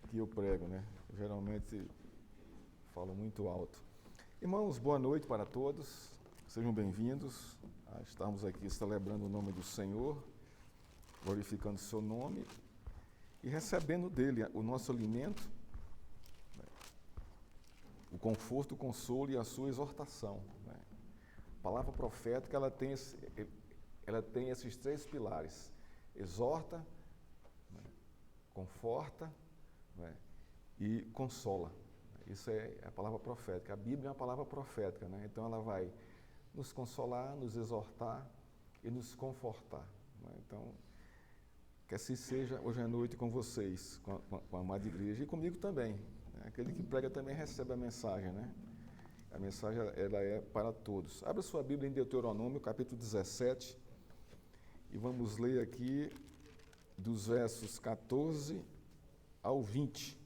que eu prego, né? Eu geralmente falo muito alto. Irmãos, boa noite para todos. Sejam bem-vindos a estarmos aqui celebrando o nome do Senhor, glorificando o seu nome e recebendo dele o nosso alimento, né? O conforto, o consolo e a sua exortação, né? A palavra profética, ela tem esses três pilares: exorta, né? Conforta, né? E consola. Isso é a palavra profética. A Bíblia é uma palavra profética, né? Então ela vai nos consolar, nos exortar e nos confortar, né? Então, que assim seja hoje à noite com vocês, com a amada igreja e comigo também, né? Aquele que prega também recebe a mensagem, né? A mensagem, ela é para todos. Abra sua Bíblia em Deuteronômio, capítulo 17, e vamos ler aqui dos versos 14 ao 20.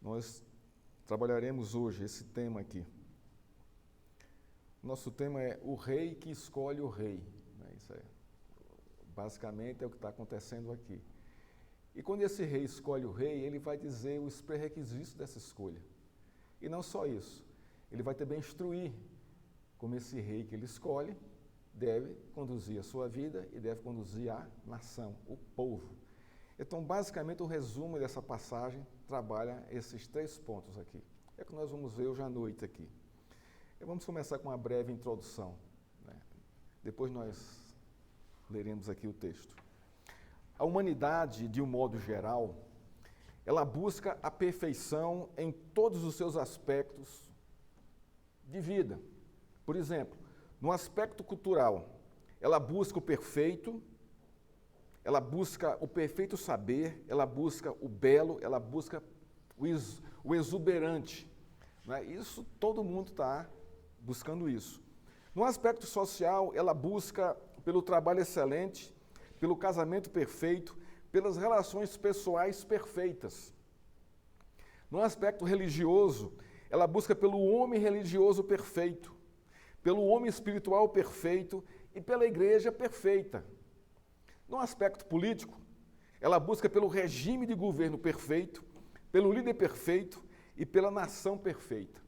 Nós trabalharemos hoje esse tema aqui. Nosso tema é o rei que escolhe o rei, né? Isso basicamente é o que está acontecendo aqui. E quando esse rei escolhe o rei, ele vai dizer os pré-requisitos dessa escolha. E não só isso, ele vai também instruir como esse rei que ele escolhe deve conduzir a sua vida e deve conduzir a nação, o povo. Então, basicamente, o resumo dessa passagem trabalha esses três pontos aqui. É o que nós vamos ver hoje à noite aqui. E vamos começar com uma breve introdução, né? Depois nós leremos aqui o texto. A humanidade, de um modo geral, ela busca a perfeição em todos os seus aspectos de vida. Por exemplo, no aspecto cultural, ela busca o perfeito, ela busca o perfeito saber, ela busca o belo, ela busca o exuberante, né? Isso, todo mundo está buscando isso. No aspecto social, ela busca pelo trabalho excelente, pelo casamento perfeito, pelas relações pessoais perfeitas. No aspecto religioso, ela busca pelo homem religioso perfeito, pelo homem espiritual perfeito e pela igreja perfeita. No aspecto político, ela busca pelo regime de governo perfeito, pelo líder perfeito e pela nação perfeita.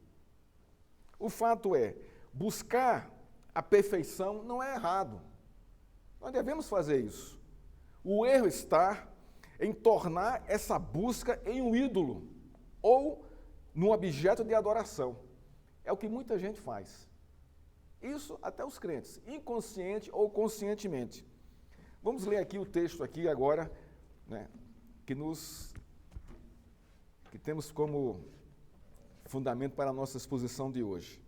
O fato é, buscar a perfeição não é errado. Nós devemos fazer isso. O erro está em tornar essa busca em um ídolo ou num objeto de adoração. É o que muita gente faz. Isso até os crentes, inconsciente ou conscientemente. Vamos ler aqui o texto aqui agora, né, que temos como fundamento para a nossa exposição de hoje.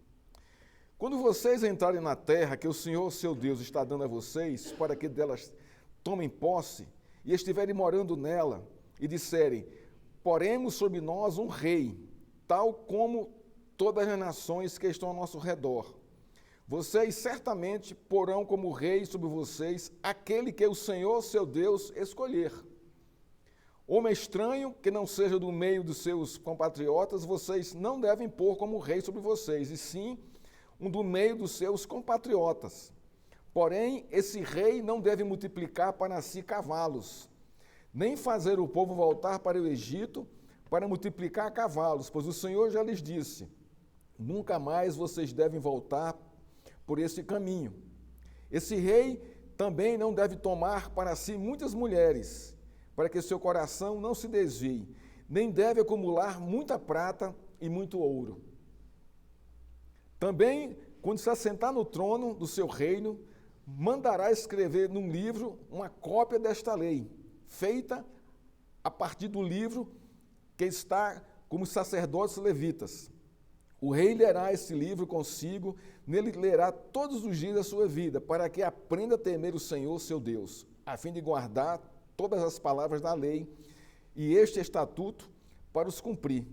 Quando vocês entrarem na terra que o Senhor, seu Deus, está dando a vocês, para que delas tomem posse, e estiverem morando nela, e disserem, poremos sobre nós um rei, tal como todas as nações que estão ao nosso redor. Vocês certamente porão como rei sobre vocês aquele que o Senhor, seu Deus, escolher. Homem estranho, que não seja do meio dos seus compatriotas, vocês não devem pôr como rei sobre vocês, e sim um do meio dos seus compatriotas. Porém, esse rei não deve multiplicar para si cavalos, nem fazer o povo voltar para o Egito para multiplicar cavalos, pois o Senhor já lhes disse, nunca mais vocês devem voltar por esse caminho. Esse rei também não deve tomar para si muitas mulheres, para que seu coração não se desvie, nem deve acumular muita prata e muito ouro. Também, quando se assentar no trono do seu reino, mandará escrever num livro uma cópia desta lei, feita a partir do livro que está como sacerdotes levitas. O rei lerá esse livro consigo, nele lerá todos os dias da sua vida, para que aprenda a temer o Senhor, seu Deus, a fim de guardar todas as palavras da lei e este estatuto para os cumprir.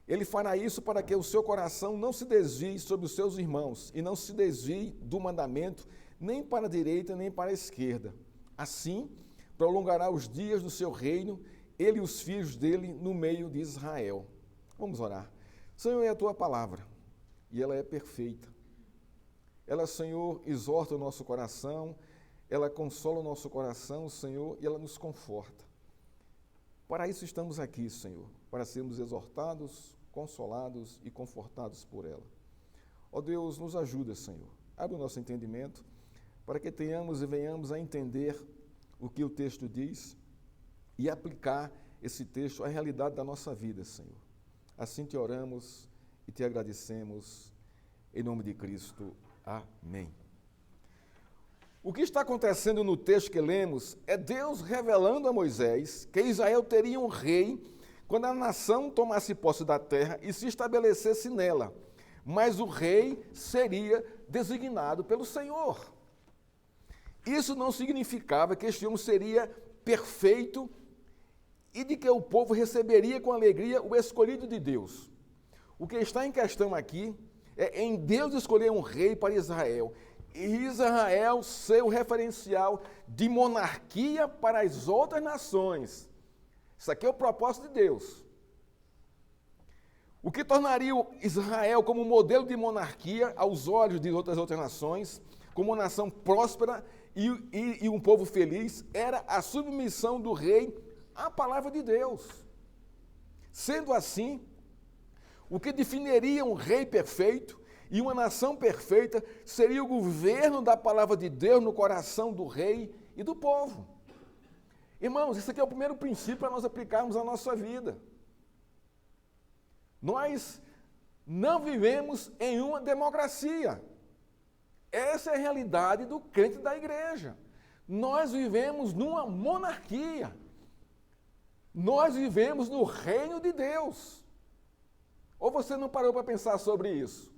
Ele fará isso para que o seu coração não se desvie sobre os seus irmãos e não se desvie do mandamento, nem para a direita, nem para a esquerda. Assim, prolongará os dias do seu reino, ele e os filhos dele no meio de Israel. Vamos orar. Senhor, é a tua palavra, e ela é perfeita. Ela, Senhor, exorta o nosso coração, ela consola o nosso coração, Senhor, e ela nos conforta. Para isso estamos aqui, Senhor, para sermos exortados, consolados e confortados por ela. Ó Deus, nos ajuda, Senhor. Abre o nosso entendimento para que tenhamos e venhamos a entender o que o texto diz e aplicar esse texto à realidade da nossa vida, Senhor. Assim te oramos e te agradecemos, em nome de Cristo. Amém. O que está acontecendo no texto que lemos é Deus revelando a Moisés que Israel teria um rei quando a nação tomasse posse da terra e se estabelecesse nela, mas o rei seria designado pelo Senhor. Isso não significava que este homem seria perfeito e de que o povo receberia com alegria o escolhido de Deus. O que está em questão aqui é em Deus escolher um rei para Israel, e Israel ser o referencial de monarquia para as outras nações. Isso aqui é o propósito de Deus. O que tornaria Israel como modelo de monarquia aos olhos de outras nações, como uma nação próspera e um povo feliz, era a submissão do rei à palavra de Deus. Sendo assim, o que definiria um rei perfeito e uma nação perfeita seria o governo da palavra de Deus no coração do rei e do povo. Irmãos, esse aqui é o primeiro princípio para nós aplicarmos à nossa vida. Nós não vivemos em uma democracia. Essa é a realidade do crente da igreja. Nós vivemos numa monarquia. Nós vivemos no reino de Deus. Ou você não parou para pensar sobre isso?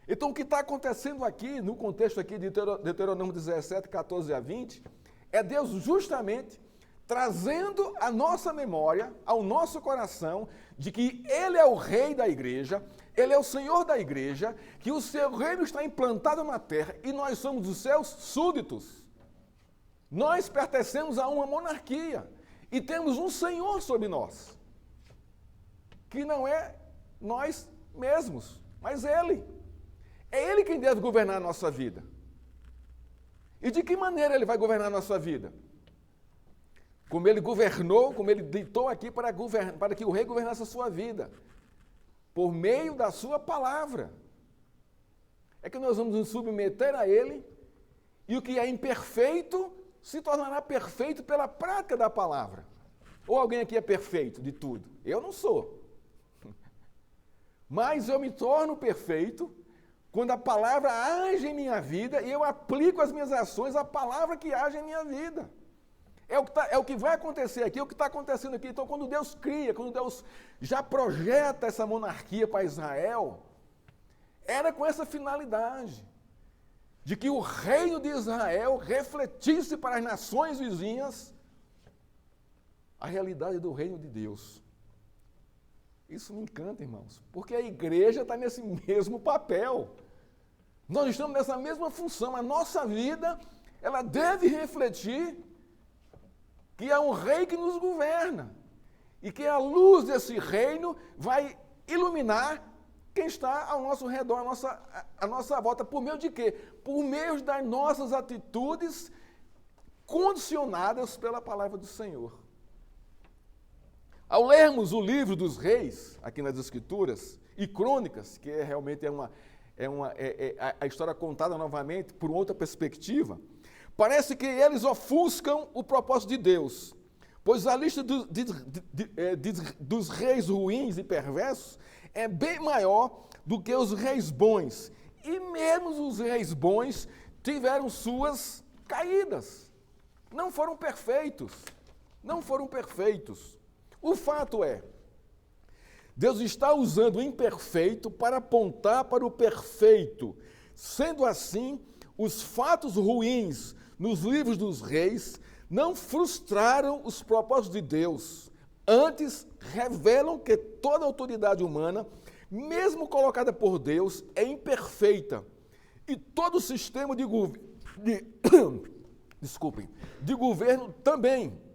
Então, o que está acontecendo aqui, no contexto aqui de Deuteronômio 17, 14 a 20, é Deus justamente trazendo à nossa memória, ao nosso coração, de que Ele é o rei da igreja, Ele é o Senhor da igreja, que o seu reino está implantado na terra e nós somos os seus súditos. Nós pertencemos a uma monarquia e temos um Senhor sobre nós, que não é nós mesmos, mas Ele. É Ele quem deve governar a nossa vida. E de que maneira Ele vai governar a nossa vida? Como Ele governou, como Ele ditou aqui para que o rei governasse a sua vida, por meio da sua palavra. É que nós vamos nos submeter a Ele, e o que é imperfeito se tornará perfeito pela prática da palavra. Ou alguém aqui é perfeito de tudo? Eu não sou. Mas eu me torno perfeito quando a palavra age em minha vida e eu aplico as minhas ações à palavra que age em minha vida. É o que vai acontecer aqui, é o que está acontecendo aqui. Então, quando Deus cria, quando Deus já projeta essa monarquia para Israel, era com essa finalidade, de que o reino de Israel refletisse para as nações vizinhas a realidade do reino de Deus. Isso me encanta, irmãos, porque a igreja está nesse mesmo papel. Nós estamos nessa mesma função. A nossa vida, ela deve refletir que há um rei que nos governa e que a luz desse reino vai iluminar quem está ao nosso redor, a nossa volta. Por meio de quê? Por meio das nossas atitudes condicionadas pela palavra do Senhor. Ao lermos o livro dos reis, aqui nas Escrituras, e Crônicas, que realmente a história contada novamente por outra perspectiva, parece que eles ofuscam o propósito de Deus, pois a lista dos reis ruins e perversos é bem maior do que os reis bons, e mesmo os reis bons tiveram suas caídas, não foram perfeitos. O fato é, Deus está usando o imperfeito para apontar para o perfeito. Sendo assim, os fatos ruins nos livros dos reis não frustraram os propósitos de Deus. Antes, revelam que toda autoridade humana, mesmo colocada por Deus, é imperfeita. E todo o sistema de governo também.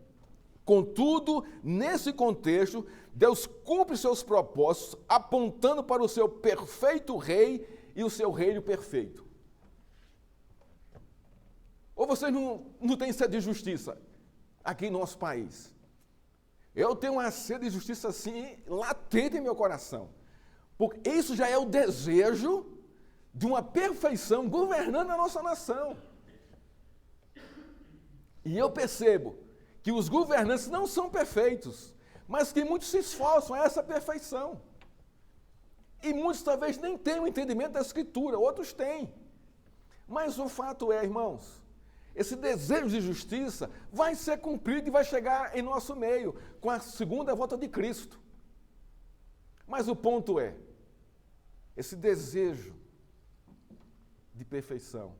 Contudo, nesse contexto, Deus cumpre seus propósitos, apontando para o seu perfeito rei e o seu reino perfeito. Ou vocês não têm sede de justiça aqui no nosso país? Eu tenho uma sede de justiça assim, latente em meu coração. Porque isso já é o desejo de uma perfeição governando a nossa nação. E eu percebo que os governantes não são perfeitos, mas que muitos se esforçam a essa perfeição. E muitos talvez nem tenham o entendimento da Escritura, outros têm. Mas o fato é, irmãos, esse desejo de justiça vai ser cumprido e vai chegar em nosso meio com a segunda volta de Cristo. Mas o ponto é, esse desejo de perfeição,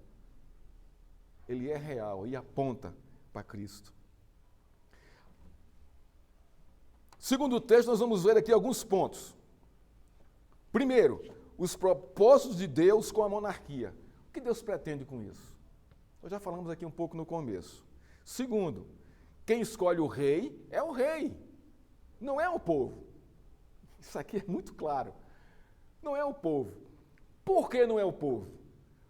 ele é real e aponta para Cristo. Segundo o texto, nós vamos ver aqui alguns pontos. Primeiro, os propósitos de Deus com a monarquia. O que Deus pretende com isso? Nós já falamos aqui um pouco no começo. Segundo, quem escolhe o rei é o rei, não é o povo. Isso aqui é muito claro. Não é o povo. Por que não é o povo?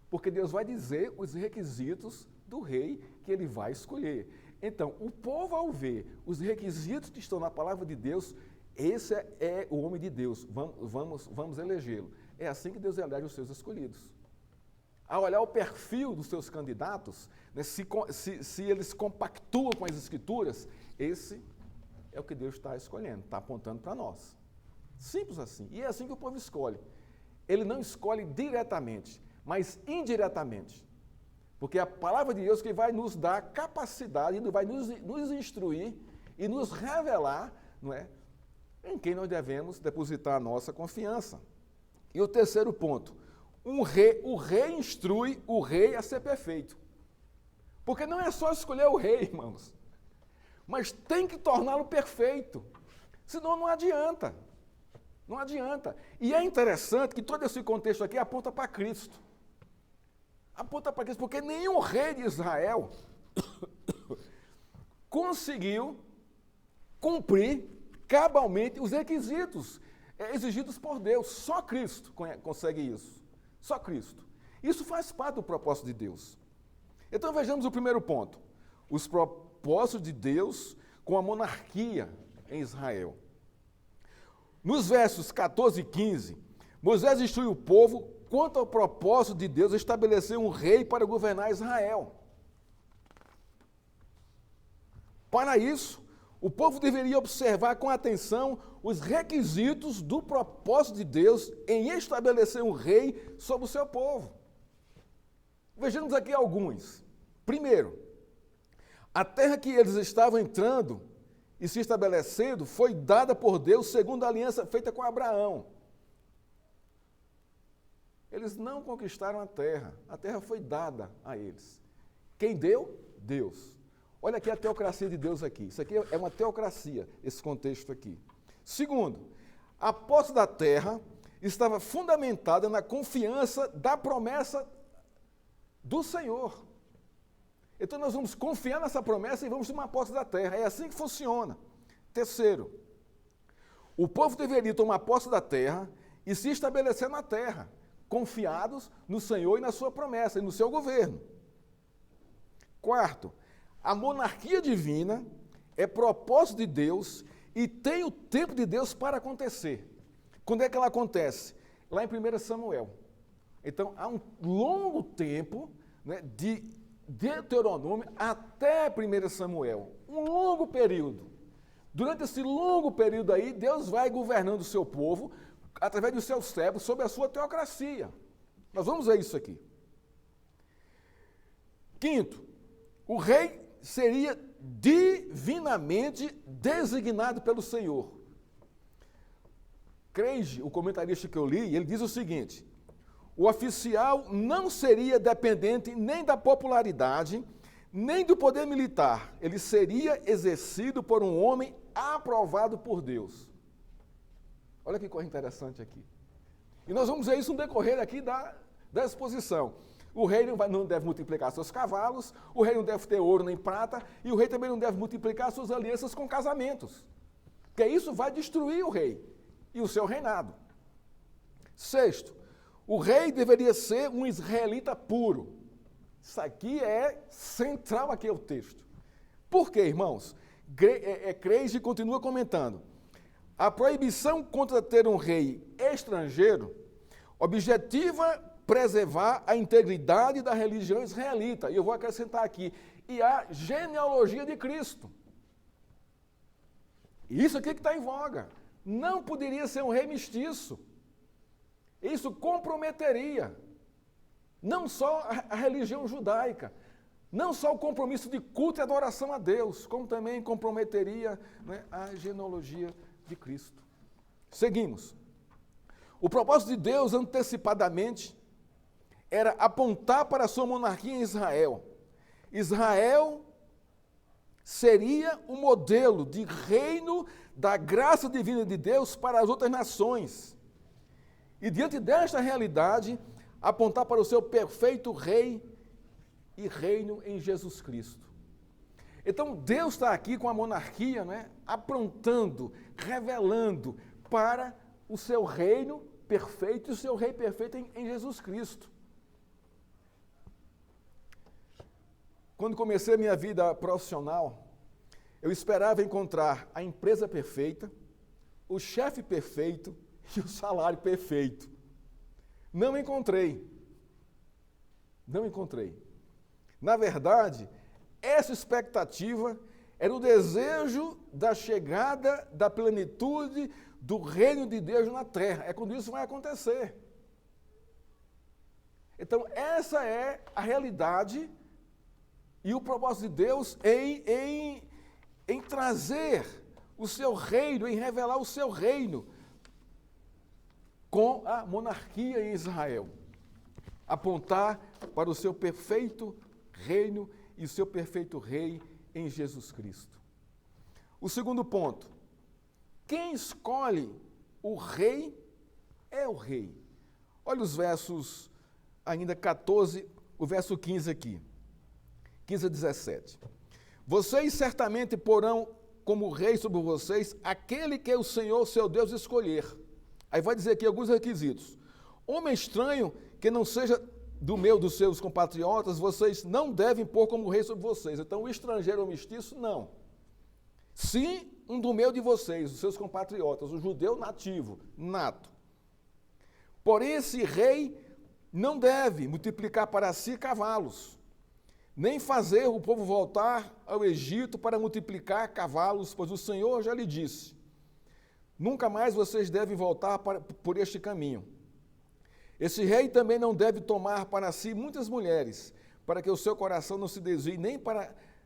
Porque Deus vai dizer os requisitos do rei que ele vai escolher. Então, o povo, ao ver os requisitos que estão na palavra de Deus, esse é o homem de Deus, vamos elegê-lo. É assim que Deus elege os seus escolhidos. Ao olhar o perfil dos seus candidatos, né, se eles compactuam com as Escrituras, esse é o que Deus está escolhendo, está apontando para nós. Simples assim. E é assim que o povo escolhe. Ele não escolhe diretamente, mas indiretamente. Porque é a palavra de Deus que vai nos dar capacidade, vai nos instruir e nos revelar, não é, em quem nós devemos depositar a nossa confiança. E o terceiro ponto, o rei instrui o rei a ser perfeito. Porque não é só escolher o rei, irmãos, mas tem que torná-lo perfeito. Senão não adianta. Não adianta. E é interessante que todo esse contexto aqui aponta para Cristo. Aponta para Cristo, porque nenhum rei de Israel conseguiu cumprir cabalmente os requisitos exigidos por Deus. Só Cristo consegue isso. Só Cristo. Isso faz parte do propósito de Deus. Então vejamos o primeiro ponto. Os propósitos de Deus com a monarquia em Israel. Nos versos 14 e 15, Moisés instrui o povo quanto ao propósito de Deus estabelecer um rei para governar Israel. Para isso, o povo deveria observar com atenção os requisitos do propósito de Deus em estabelecer um rei sobre o seu povo. Vejamos aqui alguns. Primeiro, a terra que eles estavam entrando e se estabelecendo foi dada por Deus segundo a aliança feita com Abraão. Eles não conquistaram a terra foi dada a eles. Quem deu? Deus. Olha aqui a teocracia de Deus aqui. Isso aqui é uma teocracia, esse contexto aqui. Segundo, a posse da terra estava fundamentada na confiança da promessa do Senhor. Então nós vamos confiar nessa promessa e vamos tomar posse da terra. É assim que funciona. Terceiro, o povo deveria tomar posse da terra e se estabelecer na terra, confiados no Senhor e na sua promessa e no seu governo. Quarto, a monarquia divina é propósito de Deus e tem o tempo de Deus para acontecer. Quando é que ela acontece? Lá em 1 Samuel. Então, há um longo tempo, né, de Deuteronômio até 1 Samuel. Um longo período. Durante esse longo período aí, Deus vai governando o seu povo através dos seus servos sob a sua teocracia. Nós vamos ver isso aqui. Quinto, o rei seria divinamente designado pelo Senhor. Craig, o comentarista que eu li, ele diz o seguinte: o oficial não seria dependente nem da popularidade, nem do poder militar. Ele seria exercido por um homem aprovado por Deus. Olha que coisa interessante aqui. E nós vamos ver isso no decorrer aqui da exposição. O rei não deve multiplicar seus cavalos, o rei não deve ter ouro nem prata, e o rei também não deve multiplicar suas alianças com casamentos. Porque isso vai destruir o rei e o seu reinado. Sexto, o rei deveria ser um israelita puro. Isso aqui é central aqui ao texto. Por quê, irmãos? Craig continua comentando. A proibição contra ter um rei estrangeiro objetiva preservar a integridade da religião israelita. E eu vou acrescentar aqui, e a genealogia de Cristo. Isso aqui que está em voga. Não poderia ser um rei mestiço. Isso comprometeria não só a religião judaica, não só o compromisso de culto e adoração a Deus, como também comprometeria, né, a genealogia de Cristo. Seguimos. O propósito de Deus, antecipadamente, era apontar para a sua monarquia em Israel. Israel seria o modelo de reino da graça divina de Deus para as outras nações. E diante desta realidade, apontar para o seu perfeito rei e reino em Jesus Cristo. Então, Deus está aqui com a monarquia, né, aprontando, revelando para o seu reino perfeito e o seu rei perfeito em Jesus Cristo. Quando comecei a minha vida profissional, eu esperava encontrar a empresa perfeita, o chefe perfeito e o salário perfeito. Não encontrei. Não encontrei. Na verdade, essa expectativa era o desejo da chegada da plenitude do reino de Deus na terra. É quando isso vai acontecer. Então, essa é a realidade e o propósito de Deus em trazer o seu reino, em revelar o seu reino com a monarquia em Israel. Apontar para o seu perfeito reino e o seu perfeito rei em Jesus Cristo. O segundo ponto. Quem escolhe o rei é o rei. Olha os versos ainda 14, o verso 15 aqui. 15 a 17. Vocês certamente porão como rei sobre vocês aquele que o Senhor, seu Deus, escolher. Aí vai dizer aqui alguns requisitos. Homem estranho que não seja dos seus compatriotas, vocês não devem pôr como rei sobre vocês. Então, o estrangeiro ou mestiço, não. Sim, um do meio de vocês, os seus compatriotas, o judeu nativo, nato. Porém, esse rei não deve multiplicar para si cavalos, nem fazer o povo voltar ao Egito para multiplicar cavalos, pois o Senhor já lhe disse, nunca mais vocês devem voltar por este caminho. Esse rei também não deve tomar para si muitas mulheres, para que o seu coração não se desvie,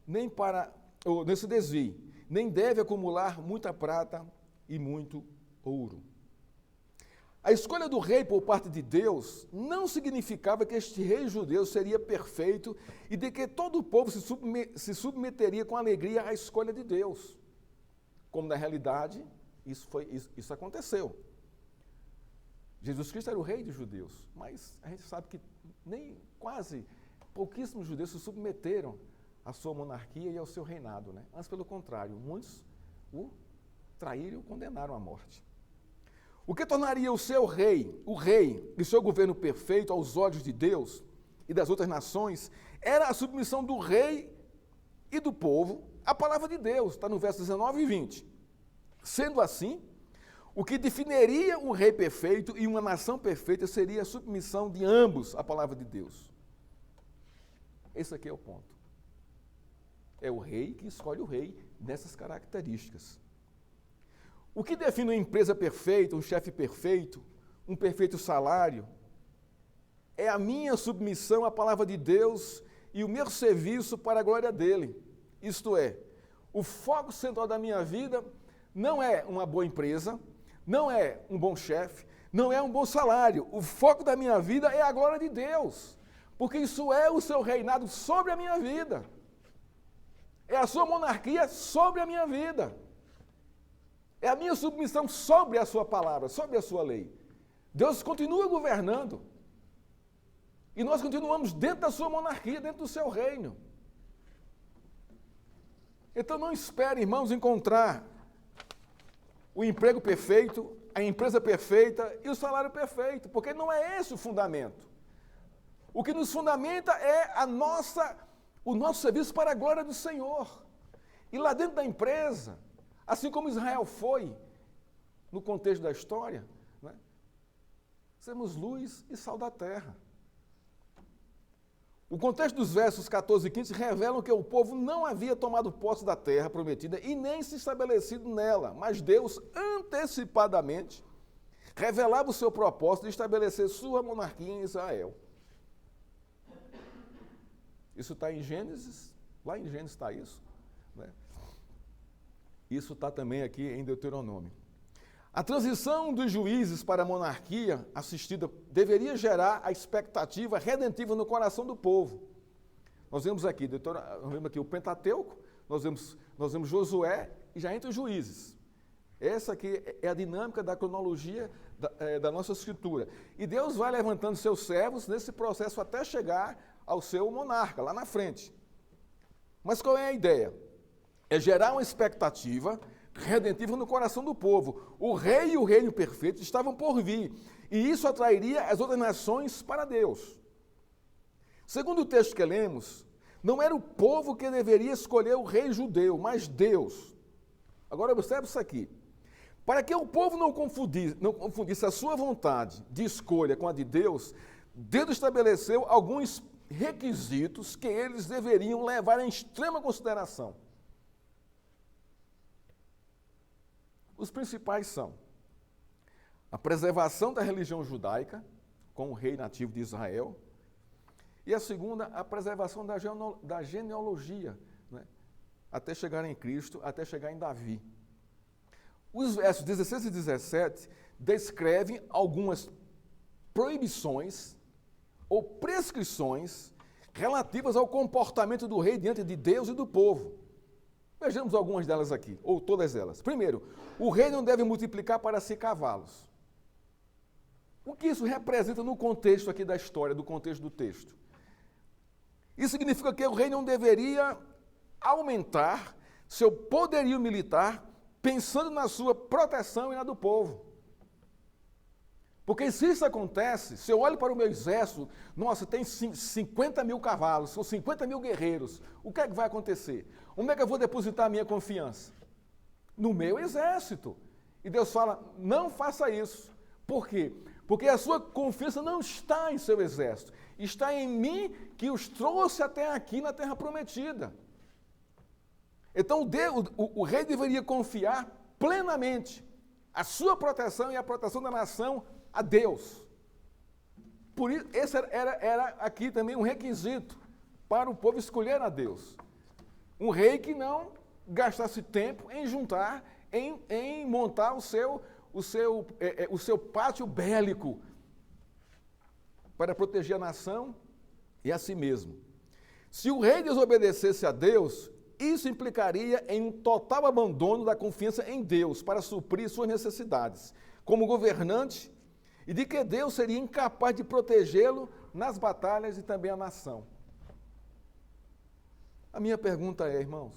não se desvie, nem deve acumular muita prata e muito ouro. A escolha do rei por parte de Deus não significava que este rei judeu seria perfeito e de que todo o povo se submeteria com alegria à escolha de Deus. Como na realidade, isso aconteceu. Jesus Cristo era o rei dos judeus, mas a gente sabe que pouquíssimos judeus se submeteram à sua monarquia e ao seu reinado, né? Antes, pelo contrário, muitos o traíram e o condenaram à morte. O que tornaria o rei e seu governo perfeito aos olhos de Deus e das outras nações, era a submissão do rei e do povo à palavra de Deus, está no verso 19 e 20. Sendo assim, o que definiria um rei perfeito e uma nação perfeita seria a submissão de ambos à palavra de Deus. Esse aqui é o ponto. É o rei que escolhe o rei nessas características. O que define uma empresa perfeita, um chefe perfeito, um perfeito salário, é a minha submissão à palavra de Deus e o meu serviço para a glória dele. Isto é, o foco central da minha vida não é uma boa empresa, não é um bom chefe, não é um bom salário. O foco da minha vida é a glória de Deus, porque isso é o seu reinado sobre a minha vida. É a sua monarquia sobre a minha vida. É a minha submissão sobre a sua palavra, sobre a sua lei. Deus continua governando. E nós continuamos dentro da sua monarquia, dentro do seu reino. Então não espere, irmãos, encontrar o emprego perfeito, a empresa perfeita e o salário perfeito, porque não é esse o fundamento. O que nos fundamenta é o nosso serviço para a glória do Senhor. E lá dentro da empresa, assim como Israel foi, no contexto da história, né? Sermos luz e sal da terra. O contexto dos versos 14 e 15 revelam que o povo não havia tomado posse da terra prometida e nem se estabelecido nela, mas Deus, antecipadamente, revelava o seu propósito de estabelecer sua monarquia em Israel. Isso está em Gênesis, lá em Gênesis está isso, né? Isso está também aqui em Deuteronômio. A transição dos juízes para a monarquia assistida deveria gerar a expectativa redentiva no coração do povo. Nós vemos aqui o Pentateuco, nós vemos Josué e já entra os juízes. Essa aqui é a dinâmica da cronologia da nossa escritura. E Deus vai levantando seus servos nesse processo até chegar ao seu monarca, lá na frente. Mas qual é a ideia? É gerar uma expectativa redentiva no coração do povo. O rei e o reino perfeito estavam por vir, e isso atrairia as outras nações para Deus. Segundo o texto que lemos, não era o povo que deveria escolher o rei judeu, mas Deus. Agora observe isso aqui. Para que o povo não confundisse a sua vontade de escolha com a de Deus, Deus estabeleceu alguns requisitos que eles deveriam levar em extrema consideração. Os principais são a preservação da religião judaica, com o rei nativo de Israel, e a segunda, a preservação da genealogia, né, até chegar em Cristo, até chegar em Davi. Os versos 16 e 17 descrevem algumas proibições ou prescrições relativas ao comportamento do rei diante de Deus e do povo. Vejamos algumas delas aqui, ou todas elas. Primeiro, o rei não deve multiplicar para si cavalos. O que isso representa no contexto aqui da história, do contexto do texto? Isso significa que o rei não deveria aumentar seu poderio militar pensando na sua proteção e na do povo. Porque se isso acontece, se eu olho para o meu exército, nossa, tem 50 mil cavalos, são 50 mil guerreiros, o que é que vai acontecer? Onde é que eu vou depositar a minha confiança? No meu exército. E Deus fala, não faça isso. Por quê? Porque a sua confiança não está em seu exército, está em mim que os trouxe até aqui na terra prometida. Então o rei deveria confiar plenamente a sua proteção e a proteção da nação a Deus. Por isso, esse era aqui também um requisito para o povo escolher a Deus. Um rei que não gastasse tempo em juntar, em montar o seu pátio bélico para proteger a nação e a si mesmo. Se o rei desobedecesse a Deus, isso implicaria em um total abandono da confiança em Deus para suprir suas necessidades como governante e de que Deus seria incapaz de protegê-lo nas batalhas e também a nação. A minha pergunta é, irmãos,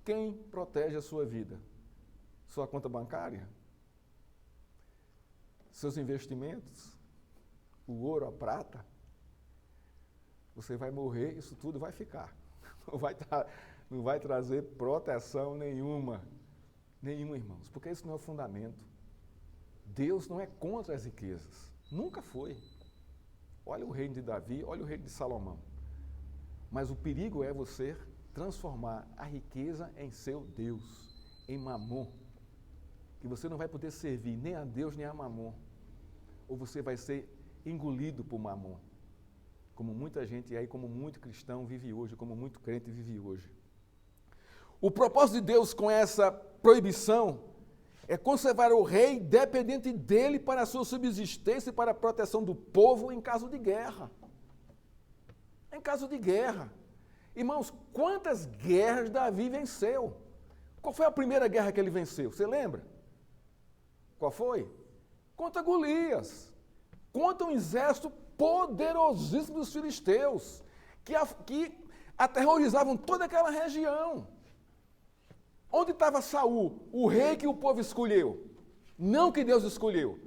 quem protege a sua vida? Sua conta bancária? Seus investimentos? O ouro, a prata? Você vai morrer, isso tudo vai ficar. Não vai trazer proteção nenhuma. Nenhuma, irmãos, porque isso não é o fundamento. Deus não é contra as riquezas. Nunca foi. Olha o reino de Davi, olha o reino de Salomão. Mas o perigo é você transformar a riqueza em seu Deus, em Mamon. Que você não vai poder servir nem a Deus nem a Mamon. Ou você vai ser engolido por Mamon. Como muita gente aí, como muito cristão vive hoje, como muito crente vive hoje. O propósito de Deus com essa proibição é conservar o rei dependente dele para a sua subsistência e para a proteção do povo em caso de guerra. Em caso de guerra. Irmãos, quantas guerras Davi venceu? Qual foi a primeira guerra que ele venceu? Você lembra? Qual foi? Contra Golias. Contra um exército poderosíssimo dos filisteus, que aterrorizavam toda aquela região. Onde estava Saul, o rei que o povo escolheu? Não que Deus escolheu.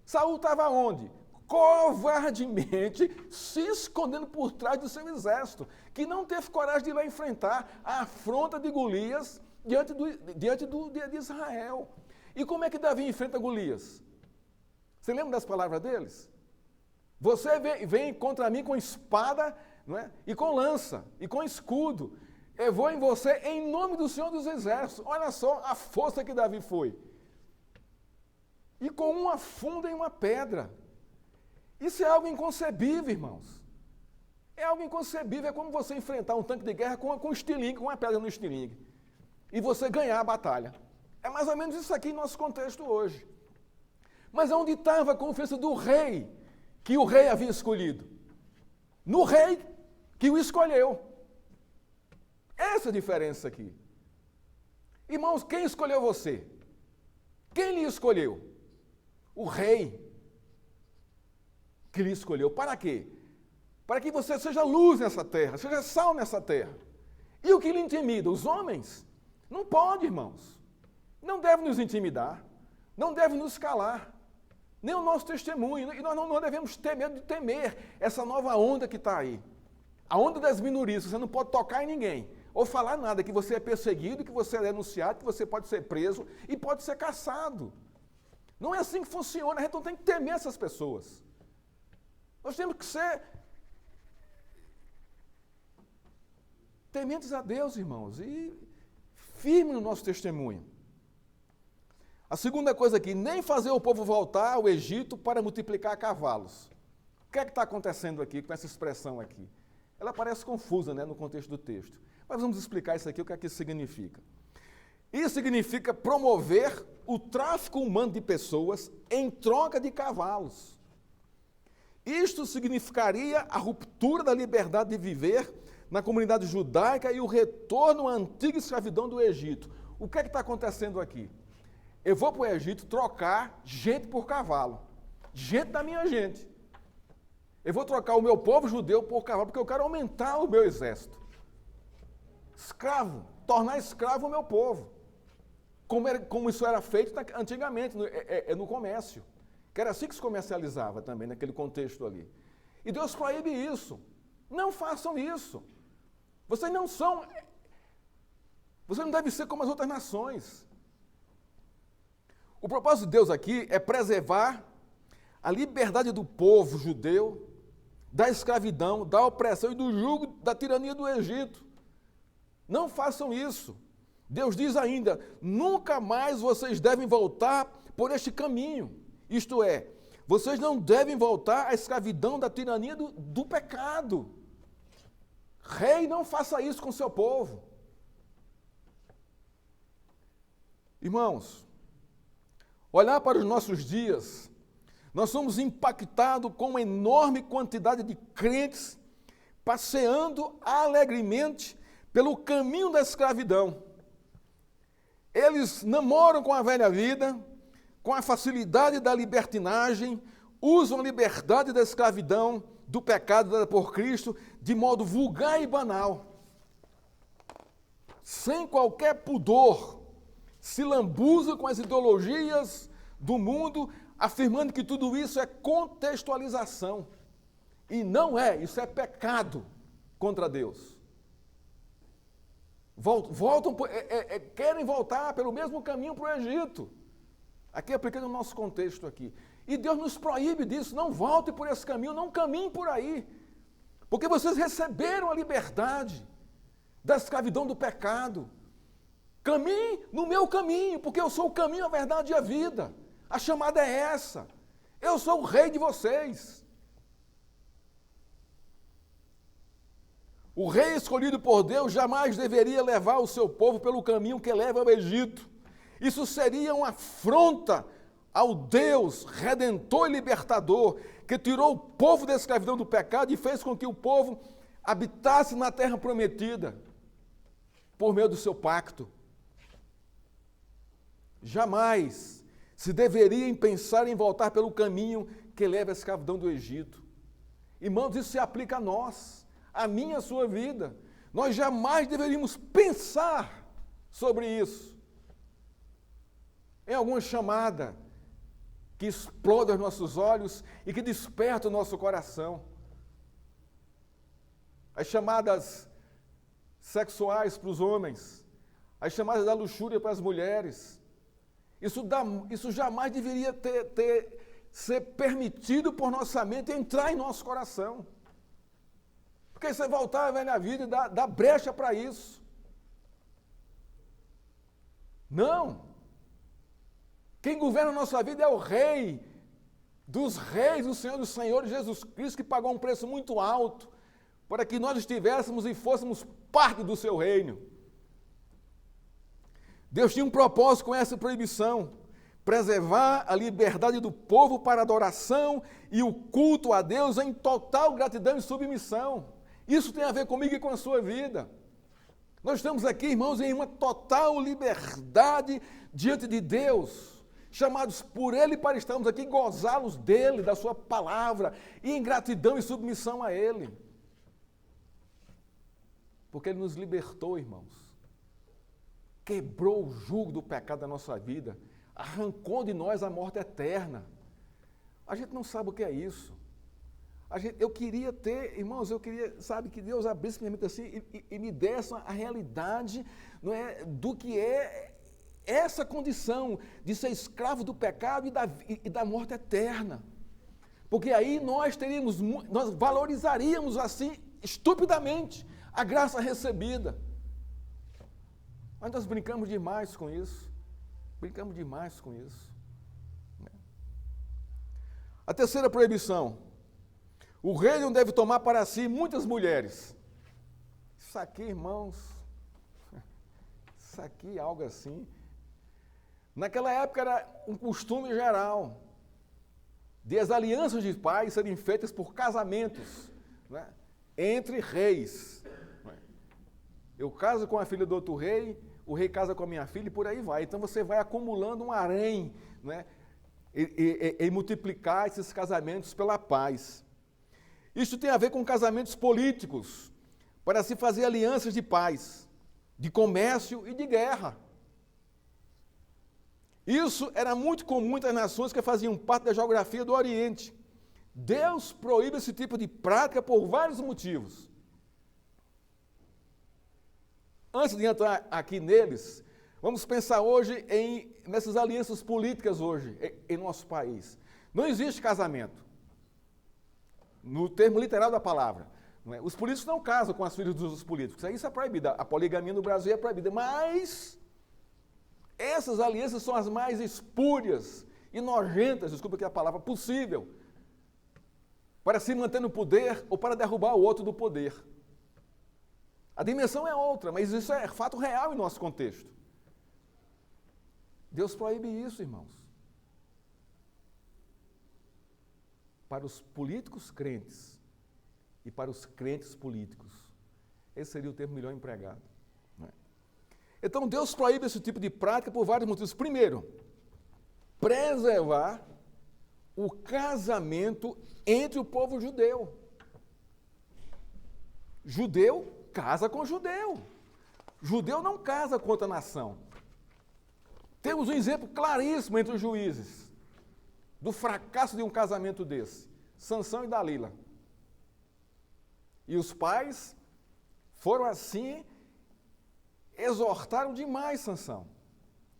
Saul estava onde? covardemente se escondendo por trás do seu exército, que não teve coragem de ir lá enfrentar a afronta de Golias de Israel. E como é que Davi enfrenta Golias? Você lembra das palavras deles? Você vem contra mim com espada, não é? E com lança, e com escudo. Eu vou em você em nome do Senhor dos Exércitos. Olha só a força que Davi foi. E com uma funda em uma pedra. Isso é algo inconcebível, irmãos. É algo inconcebível. É como você enfrentar um tanque de guerra com estilingue, com uma pedra no estilingue. E você ganhar a batalha. É mais ou menos isso aqui em nosso contexto hoje. Mas onde estava a confiança do rei, que o rei havia escolhido? No rei que o escolheu. Essa é a diferença aqui. Irmãos, quem escolheu você? Quem lhe escolheu? O rei que lhe escolheu. Para quê? Para que você seja luz nessa terra, seja sal nessa terra. E o que lhe intimida? Os homens? Não pode, irmãos. Não deve nos intimidar. Não deve nos calar. Nem o nosso testemunho. E nós não devemos ter medo de temer essa nova onda que está aí. A onda das minorias. Você não pode tocar em ninguém. Ou falar nada, que você é perseguido, que você é denunciado, que você pode ser preso e pode ser caçado. Não é assim que funciona. A gente não tem que temer essas pessoas. Nós temos que ser tementes a Deus, irmãos, e firmes no nosso testemunho. A segunda coisa aqui, nem fazer o povo voltar ao Egito para multiplicar cavalos. O que é que está acontecendo aqui com essa expressão aqui? Ela parece confusa, né, no contexto do texto. Mas vamos explicar isso aqui, o que é que isso significa. Isso significa promover o tráfico humano de pessoas em troca de cavalos. Isto significaria a ruptura da liberdade de viver na comunidade judaica e o retorno à antiga escravidão do Egito. O que é que está acontecendo aqui? Eu vou para o Egito trocar gente por cavalo. Gente da minha gente. Eu vou trocar o meu povo judeu por cavalo, porque eu quero aumentar o meu exército. Escravo, tornar escravo o meu povo. Como isso era feito antigamente, no comércio. Que era assim que se comercializava também, naquele contexto ali. E Deus proíbe isso. Não façam isso. Vocês não devem ser como as outras nações. O propósito de Deus aqui é preservar a liberdade do povo judeu, da escravidão, da opressão e do jugo da tirania do Egito. Não façam isso. Deus diz ainda, nunca mais vocês devem voltar por este caminho. Isto é, vocês não devem voltar à escravidão da tirania do pecado. Rei, não faça isso com seu povo. Irmãos, olhar para os nossos dias, nós somos impactados com uma enorme quantidade de crentes passeando alegremente pelo caminho da escravidão. Eles namoram com a velha vida, com a facilidade da libertinagem, usam a liberdade da escravidão, do pecado dada por Cristo, de modo vulgar e banal. Sem qualquer pudor, se lambuzam com as ideologias do mundo, afirmando que tudo isso é contextualização. E não é, isso é pecado contra Deus. Querem voltar pelo mesmo caminho para o Egito. Aqui aplicando o nosso contexto aqui. E Deus nos proíbe disso, não volte por esse caminho, não caminhe por aí. Porque vocês receberam a liberdade da escravidão do pecado. Caminhe no meu caminho, porque eu sou o caminho, a verdade e a vida. A chamada é essa. Eu sou o rei de vocês. O rei escolhido por Deus jamais deveria levar o seu povo pelo caminho que leva ao Egito. Isso seria uma afronta ao Deus redentor e libertador, que tirou o povo da escravidão do pecado e fez com que o povo habitasse na terra prometida, por meio do seu pacto. Jamais se deveria pensar em voltar pelo caminho que leva à escravidão do Egito. Irmãos, isso se aplica a nós, a mim e a sua vida. Nós jamais deveríamos pensar sobre isso. Em alguma chamada que explode aos nossos olhos e que desperta o nosso coração. As chamadas sexuais para os homens, as chamadas da luxúria para as mulheres. Isso jamais deveria ser permitido por nossa mente entrar em nosso coração. Porque você voltar à velha vida e dá brecha para isso. Não. Quem governa a nossa vida é o Rei dos Reis, o Senhor dos Senhores, Jesus Cristo, que pagou um preço muito alto para que nós estivéssemos e fôssemos parte do seu reino. Deus tinha um propósito com essa proibição: preservar a liberdade do povo para adoração e o culto a Deus em total gratidão e submissão. Isso tem a ver comigo e com a sua vida. Nós estamos aqui, irmãos, em uma total liberdade diante de Deus, chamados por Ele para estarmos aqui, gozá-los dEle, da sua palavra, e em gratidão e submissão a Ele. Porque Ele nos libertou, irmãos. Quebrou o jugo do pecado da nossa vida, arrancou de nós a morte eterna. A gente não sabe o que é isso. Eu queria ter, irmãos, sabe, que Deus abrisse minha mente assim e me desse a realidade, não é, do que é essa condição de ser escravo do pecado e da morte eterna. Porque aí nós valorizaríamos assim, estupidamente, a graça recebida. Mas nós brincamos demais com isso. Brincamos demais com isso. A terceira proibição: o rei não deve tomar para si muitas mulheres. Isso aqui, irmãos, isso aqui é algo assim. Naquela época era um costume geral de as alianças de pais serem feitas por casamentos, né, entre reis. Eu caso com a filha do outro rei, o rei casa com a minha filha e por aí vai. Então você vai acumulando um harém, né, e multiplicar esses casamentos pela paz. Isso tem a ver com casamentos políticos, para se fazer alianças de paz, de comércio e de guerra. Isso era muito comum entre as nações que faziam parte da geografia do Oriente. Deus proíbe esse tipo de prática por vários motivos. Antes de entrar aqui neles, vamos pensar hoje nessas alianças políticas hoje em nosso país. Não existe casamento, no termo literal da palavra. Não é? Os políticos não casam com as filhas dos políticos. Isso é proibido. A poligamia no Brasil é proibida. Mas essas alianças são as mais espúrias e nojentas, desculpa aqui a palavra, possível, para se manter no poder ou para derrubar o outro do poder. A dimensão é outra, mas isso é fato real em nosso contexto. Deus proíbe isso, irmãos. Para os políticos crentes e para os crentes políticos. Esse seria o termo melhor empregado. Não é? Então, Deus proíbe esse tipo de prática por vários motivos. Primeiro, preservar o casamento entre o povo judeu. Judeu casa com judeu. Judeu não casa com outra nação. Temos um exemplo claríssimo entre os juízes do fracasso de um casamento desse, Sansão e Dalila. E os pais foram assim, exortaram demais Sansão.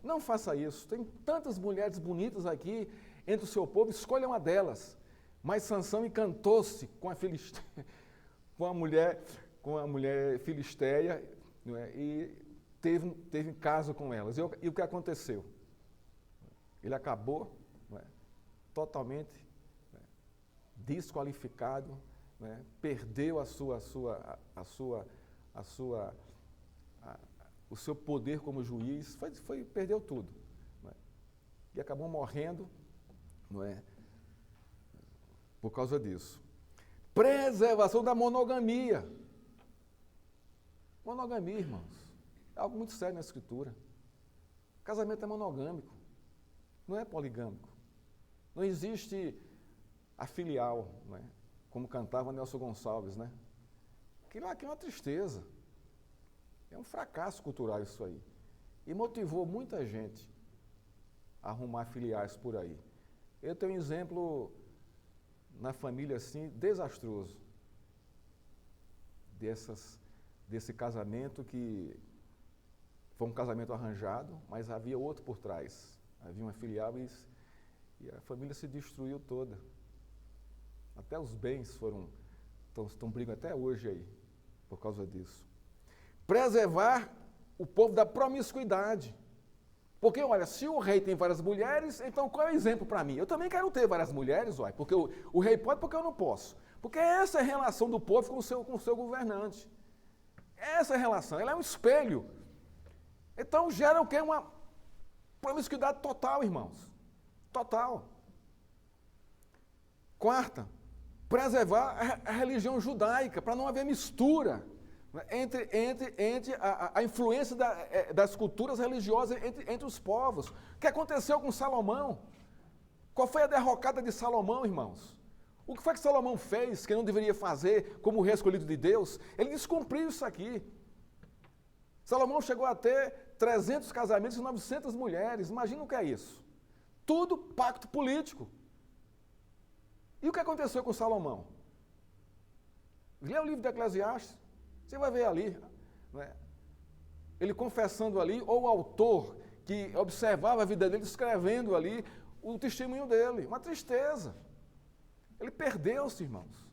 Não faça isso, tem tantas mulheres bonitas aqui entre o seu povo, escolha uma delas. Mas Sansão encantou-se com a mulher filisteia, não é? E teve caso com elas. E o que aconteceu? Ele acabou, não é, totalmente, né, desqualificado, né, perdeu o seu poder como juiz, perdeu tudo, não é? E acabou morrendo, não é, por causa disso. Preservação da monogamia. Monogamia, irmãos, é algo muito sério na Escritura. Casamento é monogâmico, não é poligâmico. Não existe a filial, né? Como cantava Nelson Gonçalves, né? Aquilo aqui é uma tristeza. É um fracasso cultural isso aí. E motivou muita gente a arrumar filiais por aí. Eu tenho um exemplo na família assim, desastroso, desse casamento que foi um casamento arranjado, mas havia outro por trás. Havia uma filial e a família se destruiu toda. Até os bens estão brigando até hoje aí, por causa disso. Preservar o povo da promiscuidade. Porque, olha, se o rei tem várias mulheres, então qual é o exemplo para mim? Eu também quero ter várias mulheres, olha, porque o rei pode, porque eu não posso. Porque essa é a relação do povo com o seu governante. Essa é a relação, ela é um espelho. Então gera o quê? Uma promiscuidade total, irmãos. Total. Quarta, preservar a religião judaica, para não haver mistura entre a influência das culturas religiosas entre os povos. O que aconteceu com Salomão? Qual foi a derrocada de Salomão, irmãos? O que foi que Salomão fez que não deveria fazer como rei escolhido de Deus? Ele descumpriu isso aqui. Salomão chegou a ter 300 casamentos e 900 mulheres. Imagina o que é isso. Tudo pacto político. E o que aconteceu com Salomão? Lê o livro de Eclesiastes, você vai ver ali, né? Ele confessando ali, ou o autor que observava a vida dele, escrevendo ali o testemunho dele. Uma tristeza. Ele perdeu-se, irmãos.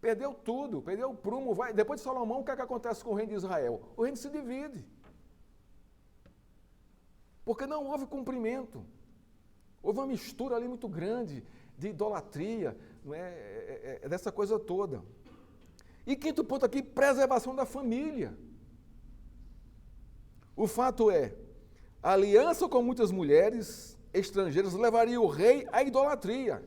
Perdeu tudo, perdeu o prumo. Depois de Salomão, o que é que acontece com o reino de Israel? O reino se divide. Porque não houve cumprimento. Houve uma mistura ali muito grande de idolatria, dessa coisa toda. E quinto ponto aqui, preservação da família. O fato é, a aliança com muitas mulheres estrangeiras levaria o rei à idolatria,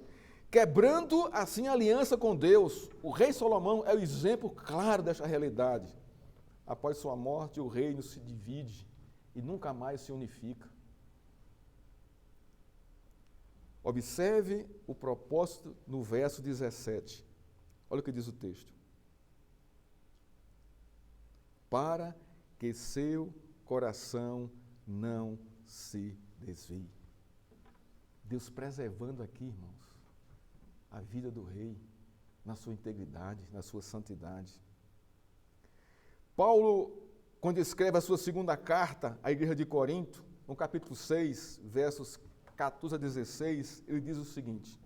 quebrando assim a aliança com Deus. O rei Salomão é o exemplo claro desta realidade. Após sua morte, o reino se divide e nunca mais se unifica. Observe o propósito no verso 17. Olha o que diz o texto. Para que seu coração não se desvie. Deus preservando aqui, irmãos, a vida do rei, na sua integridade, na sua santidade. Paulo, quando escreve a sua segunda carta à igreja de Corinto, no capítulo 6, versos 14 a 16, ele diz o seguinte: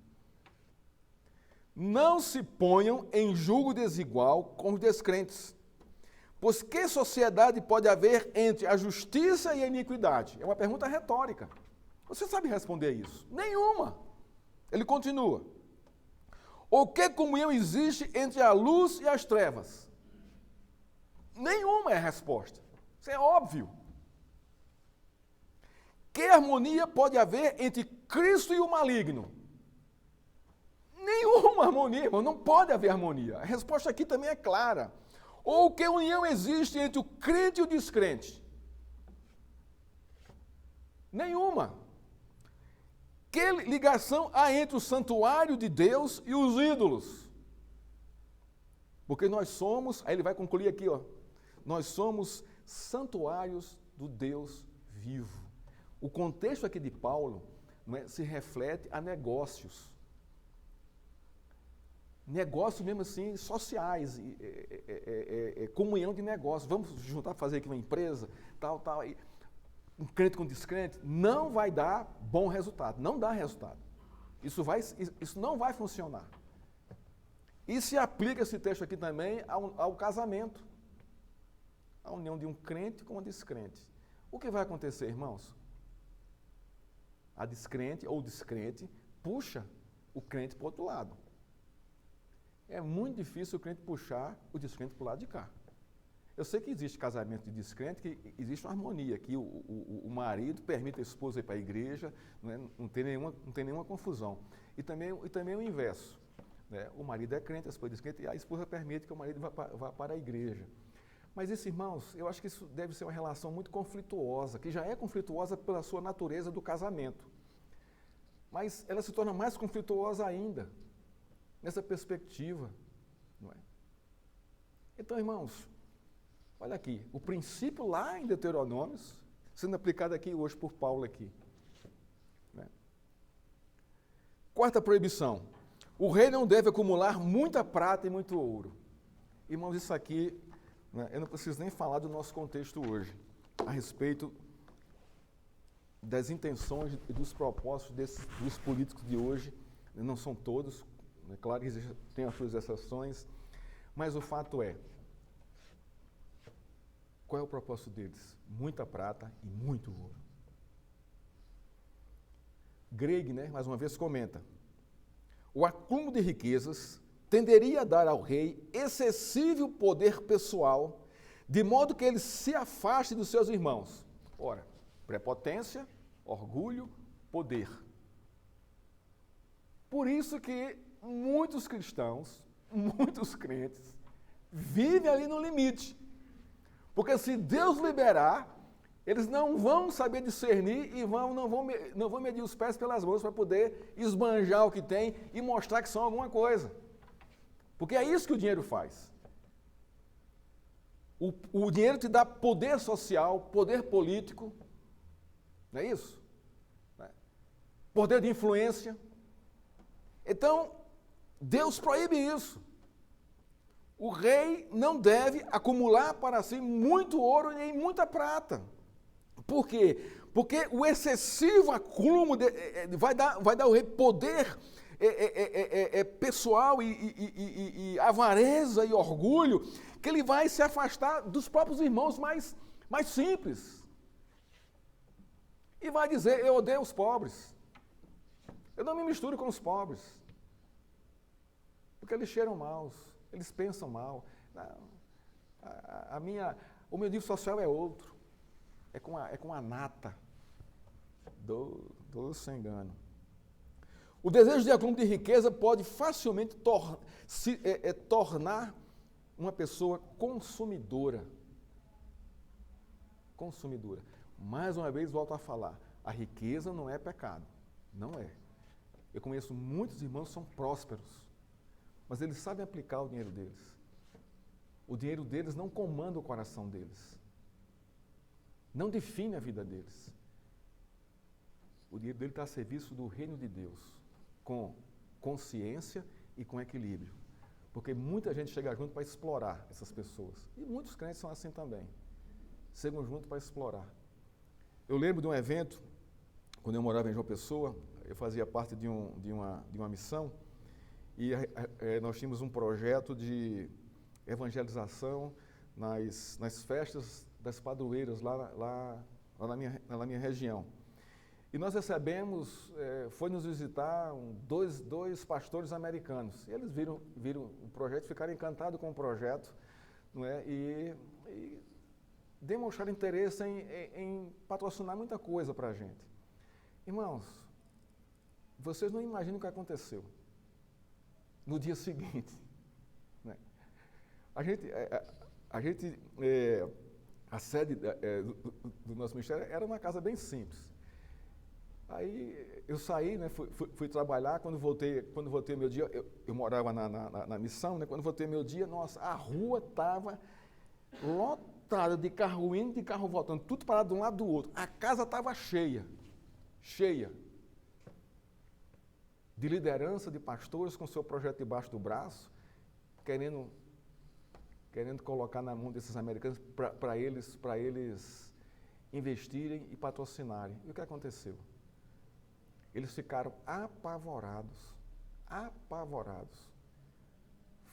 não se ponham em julgo desigual com os descrentes, pois que sociedade pode haver entre a justiça e a iniquidade? É uma pergunta retórica. Você sabe responder isso? Nenhuma. Ele continua. Ou que comunhão existe entre a luz e as trevas? Nenhuma é a resposta. Isso é óbvio. Que harmonia pode haver entre Cristo e o maligno? Nenhuma harmonia, irmão. Não pode haver harmonia. A resposta aqui também é clara. Ou que união existe entre o crente e o descrente? Nenhuma. Que ligação há entre o santuário de Deus e os ídolos? Porque nós somos, aí ele vai concluir aqui, ó, nós somos santuários do Deus vivo. O contexto aqui de Paulo se reflete a negócios. Negócios mesmo assim, sociais, comunhão de negócios. Vamos juntar para fazer aqui uma empresa, tal. Um crente com descrente, não vai dar bom resultado, não dá resultado. Isso não vai funcionar. E se aplica esse texto aqui também ao casamento. A união de um crente com um descrente. O que vai acontecer, irmãos? A descrente ou o descrente puxa o crente para o outro lado. É muito difícil o crente puxar o descrente para o lado de cá. Eu sei que existe casamento de descrente, que existe uma harmonia, que o marido permite a esposa ir para a igreja, não tem nenhuma confusão. E também o inverso. Né? O marido é crente, a esposa é descrente, e a esposa permite que o marido vá para a igreja. Mas isso, irmãos, eu acho que isso deve ser uma relação muito conflituosa, que já é conflituosa pela sua natureza do casamento. Mas ela se torna mais conflituosa ainda, nessa perspectiva. Não é? Então, irmãos, olha aqui, o princípio lá em Deuteronômios, sendo aplicado aqui hoje por Paulo aqui. Né? Quarta proibição. O rei não deve acumular muita prata e muito ouro. Irmãos, isso aqui, né, eu não preciso nem falar do nosso contexto hoje, a respeito das intenções e dos propósitos dos políticos de hoje. Não são todos, é claro que tem as suas exceções, mas o fato é, qual é o propósito deles? Muita prata e muito ouro. Greg, né, mais uma vez, comenta: o acúmulo de riquezas tenderia a dar ao rei excessivo poder pessoal, de modo que ele se afaste dos seus irmãos. Ora, prepotência, orgulho, poder. Por isso que muitos cristãos, muitos crentes, vivem ali no limite. Porque se Deus liberar, eles não vão saber discernir e não vão medir os pés pelas mãos para poder esbanjar o que tem e mostrar que são alguma coisa. Porque é isso que o dinheiro faz. O dinheiro te dá poder social, poder político, não é isso? Poder de influência. Então, Deus proíbe isso. O rei não deve acumular para si muito ouro nem muita prata. Por quê? Porque o excessivo acúmulo vai dar ao rei poder pessoal e avareza e orgulho, que ele vai se afastar dos próprios irmãos mais simples. E vai dizer: eu odeio os pobres. Eu não me misturo com os pobres. Porque eles cheiram maus, eles pensam mal. O meu nível social é outro. É com a nata do sem engano. O desejo de acúmulo de riqueza pode facilmente tornar uma pessoa consumidora. Consumidora. Mais uma vez, volto a falar, a riqueza não é pecado. Não é. Eu conheço muitos irmãos que são prósperos, mas eles sabem aplicar o dinheiro deles. O dinheiro deles não comanda o coração deles. Não define a vida deles. O dinheiro dele está a serviço do reino de Deus, com consciência e com equilíbrio. Porque muita gente chega junto para explorar essas pessoas. E muitos crentes são assim também. Chegam junto para explorar. Eu lembro de um evento, quando eu morava em João Pessoa, eu fazia parte de uma missão, e nós tínhamos um projeto de evangelização nas festas das padroeiras lá na minha região. E nós recebemos, foi nos visitar dois pastores americanos. E eles viram o projeto, ficaram encantados com o projeto, não é? E demonstraram interesse em patrocinar muita coisa para a gente. Irmãos, vocês não imaginam o que aconteceu no dia seguinte. Né? A sede do nosso ministério era uma casa bem simples. Aí eu saí, né, fui trabalhar, quando voltei meu dia, eu morava na missão, né, quando voltei meu dia, nossa, a rua estava lotada de carro indo e de carro voltando, tudo parado de um lado do outro. A casa estava cheia de liderança, de pastores com seu projeto debaixo do braço, querendo colocar na mão desses americanos para eles investirem e patrocinarem. E o que aconteceu? Eles ficaram apavorados.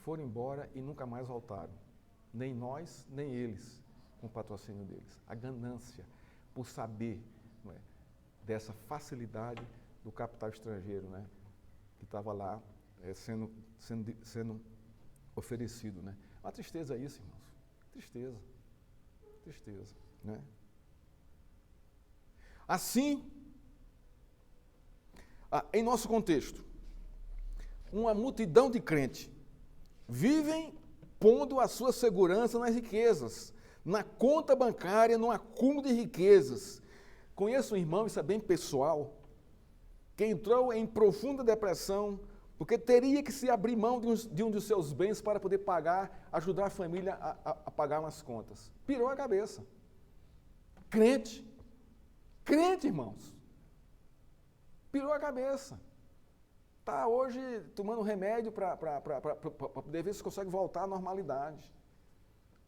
Foram embora e nunca mais voltaram. Nem nós, nem eles, com o patrocínio deles. A ganância por saber, não é, dessa facilidade do capital estrangeiro, né, que estava lá sendo oferecido. Né. Uma tristeza isso, irmãos. Tristeza. Né? Assim, em nosso contexto, uma multidão de crentes vivem pondo a sua segurança nas riquezas, na conta bancária, no acúmulo de riquezas. Conheço um irmão, isso é bem pessoal, que entrou em profunda depressão porque teria que se abrir mão de um dos seus bens para poder ajudar a família a pagar umas contas. Pirou a cabeça. Crente, irmãos. Pirou a cabeça. está hoje tomando remédio para poder ver se consegue voltar à normalidade.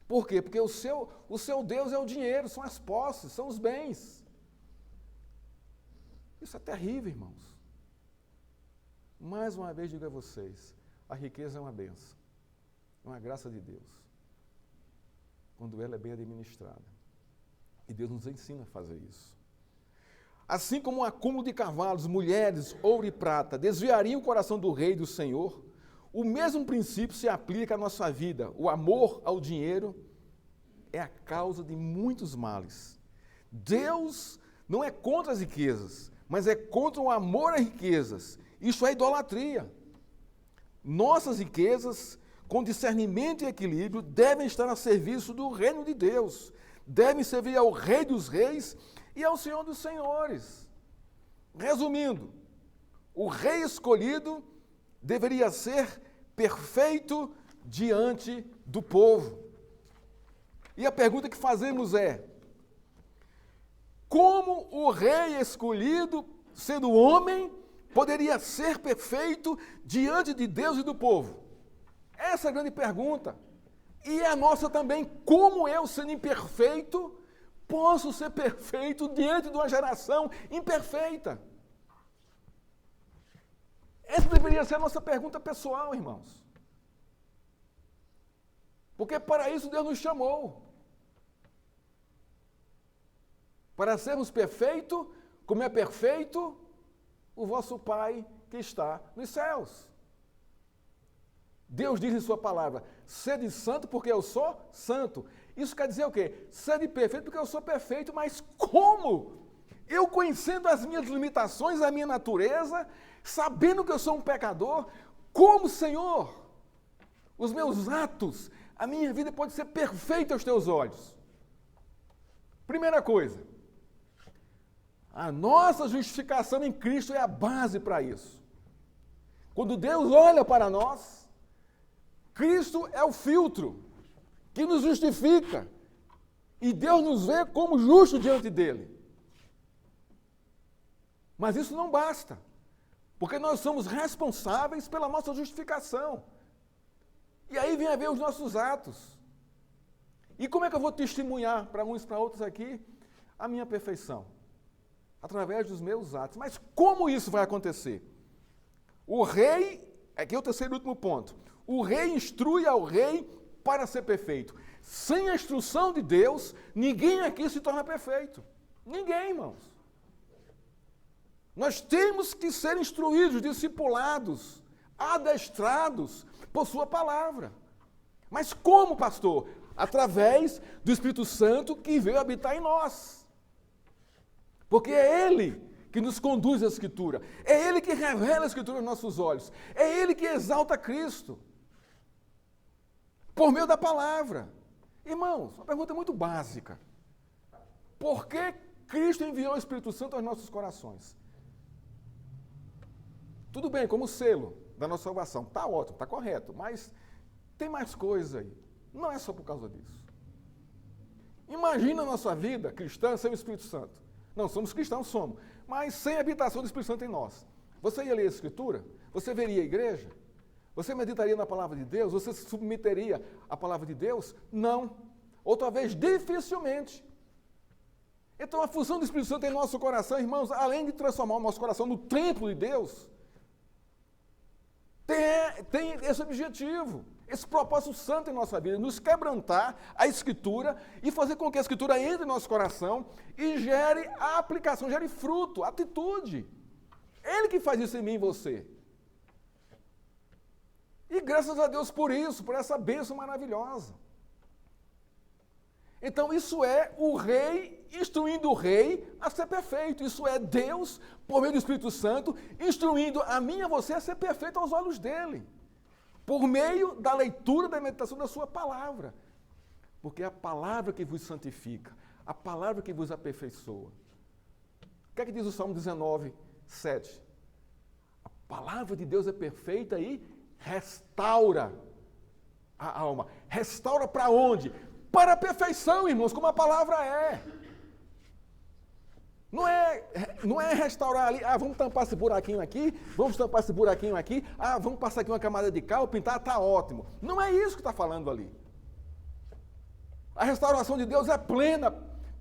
Por quê? Porque o seu Deus é o dinheiro, são as posses, são os bens. Isso é terrível, irmãos. Mais uma vez digo a vocês, a riqueza é uma bênção, é uma graça de Deus, quando ela é bem administrada. E Deus nos ensina a fazer isso. Assim como um acúmulo de cavalos, mulheres, ouro e prata desviariam o coração do rei e do Senhor, o mesmo princípio se aplica à nossa vida. O amor ao dinheiro é a causa de muitos males. Deus não é contra as riquezas, mas é contra o amor às riquezas. Isso é idolatria. Nossas riquezas, com discernimento e equilíbrio, devem estar a serviço do reino de Deus. Devem servir ao Rei dos Reis e ao Senhor dos Senhores. Resumindo, o rei escolhido deveria ser perfeito diante do povo. E a pergunta que fazemos é: como o rei escolhido, sendo homem, poderia ser perfeito diante de Deus e do povo? Essa é a grande pergunta. E a nossa também: como eu, sendo imperfeito, posso ser perfeito diante de uma geração imperfeita? Essa deveria ser a nossa pergunta pessoal, irmãos. Porque para isso Deus nos chamou. Para sermos perfeitos, como é perfeito o vosso Pai que está nos céus. Deus diz em sua palavra: sede santo porque eu sou santo. Isso quer dizer o quê? Sede perfeito porque eu sou perfeito, mas como? Eu conhecendo as minhas limitações, a minha natureza, sabendo que eu sou um pecador, como, Senhor, os meus atos, a minha vida pode ser perfeita aos teus olhos? Primeira coisa, a nossa justificação em Cristo é a base para isso. Quando Deus olha para nós, Cristo é o filtro que nos justifica. E Deus nos vê como justo diante dele. Mas isso não basta, porque nós somos responsáveis pela nossa justificação. E aí vem a ver os nossos atos. E como é que eu vou testemunhar para uns e para outros aqui a minha perfeição? Através dos meus atos. Mas como isso vai acontecer? O rei, aqui é o terceiro e último ponto, o rei instrui ao rei para ser perfeito. Sem a instrução de Deus, ninguém aqui se torna perfeito. Ninguém, irmãos. Nós temos que ser instruídos, discipulados, adestrados por sua palavra. Mas como, pastor? Através do Espírito Santo que veio habitar em nós. Porque é Ele que nos conduz à Escritura. É Ele que revela a Escritura aos nossos olhos. É Ele que exalta Cristo. Por meio da palavra. Irmãos, uma pergunta muito básica. Por que Cristo enviou o Espírito Santo aos nossos corações? Tudo bem, como selo da nossa salvação. Está ótimo, está correto, mas tem mais coisa aí. Não é só por causa disso. Imagina a nossa vida cristã sem o Espírito Santo. Não, somos cristãos, somos. Mas sem a habitação do Espírito Santo em nós. Você ia ler a Escritura? Você veria a igreja? Você meditaria na palavra de Deus? Você se submeteria à palavra de Deus? Não. Ou talvez dificilmente. Então a função do Espírito Santo em nosso coração, irmãos, além de transformar o nosso coração no templo de Deus, tem esse objetivo, esse propósito santo em nossa vida, nos quebrantar a Escritura e fazer com que a Escritura entre em nosso coração e gere a aplicação, gere fruto, atitude. Ele que faz isso em mim e em você. E graças a Deus por isso, por essa bênção maravilhosa. Então isso é o rei instruindo o rei a ser perfeito. Isso é Deus, por meio do Espírito Santo, instruindo a mim e a você a ser perfeito aos olhos dele. Por meio da leitura, da meditação da sua palavra. Porque é a palavra que vos santifica, a palavra que vos aperfeiçoa. O que é que diz o Salmo 19, 7? A palavra de Deus é perfeita e restaura a alma. Restaura para onde? Para a perfeição, irmãos, como a palavra é. Não é restaurar ali, vamos tampar esse buraquinho aqui, vamos passar aqui uma camada de cal, pintar, está ótimo. Não é isso que está falando ali. A restauração de Deus é plena,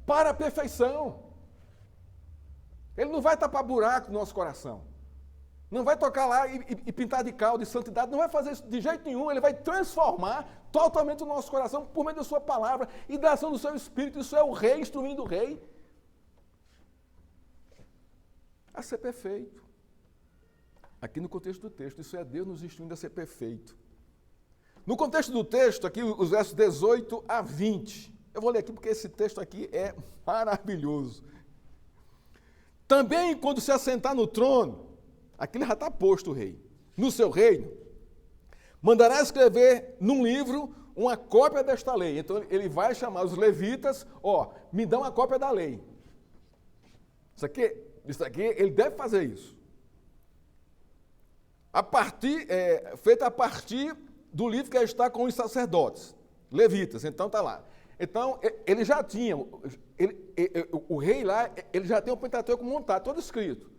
para a perfeição. Ele não vai tapar buraco no nosso coração. Não vai tocar lá e pintar de cal, de santidade, não vai fazer isso de jeito nenhum. Ele vai transformar totalmente o nosso coração por meio da sua palavra e da ação do seu Espírito. Isso é o rei instruindo o rei a ser perfeito. Aqui no contexto do texto, isso é Deus nos instruindo a ser perfeito. No contexto do texto, aqui os versos 18 a 20. Eu vou ler aqui porque esse texto aqui é maravilhoso. Também quando se assentar no trono, aqui já está posto o rei, no seu reino, mandará escrever num livro uma cópia desta lei. Então ele vai chamar os levitas, me dá uma cópia da lei. Isso aqui ele deve fazer isso. Feita a partir do livro que está com os sacerdotes, levitas, então está lá. Então, ele já tinha, o rei lá, ele já tem o Pentateuco montado, todo escrito.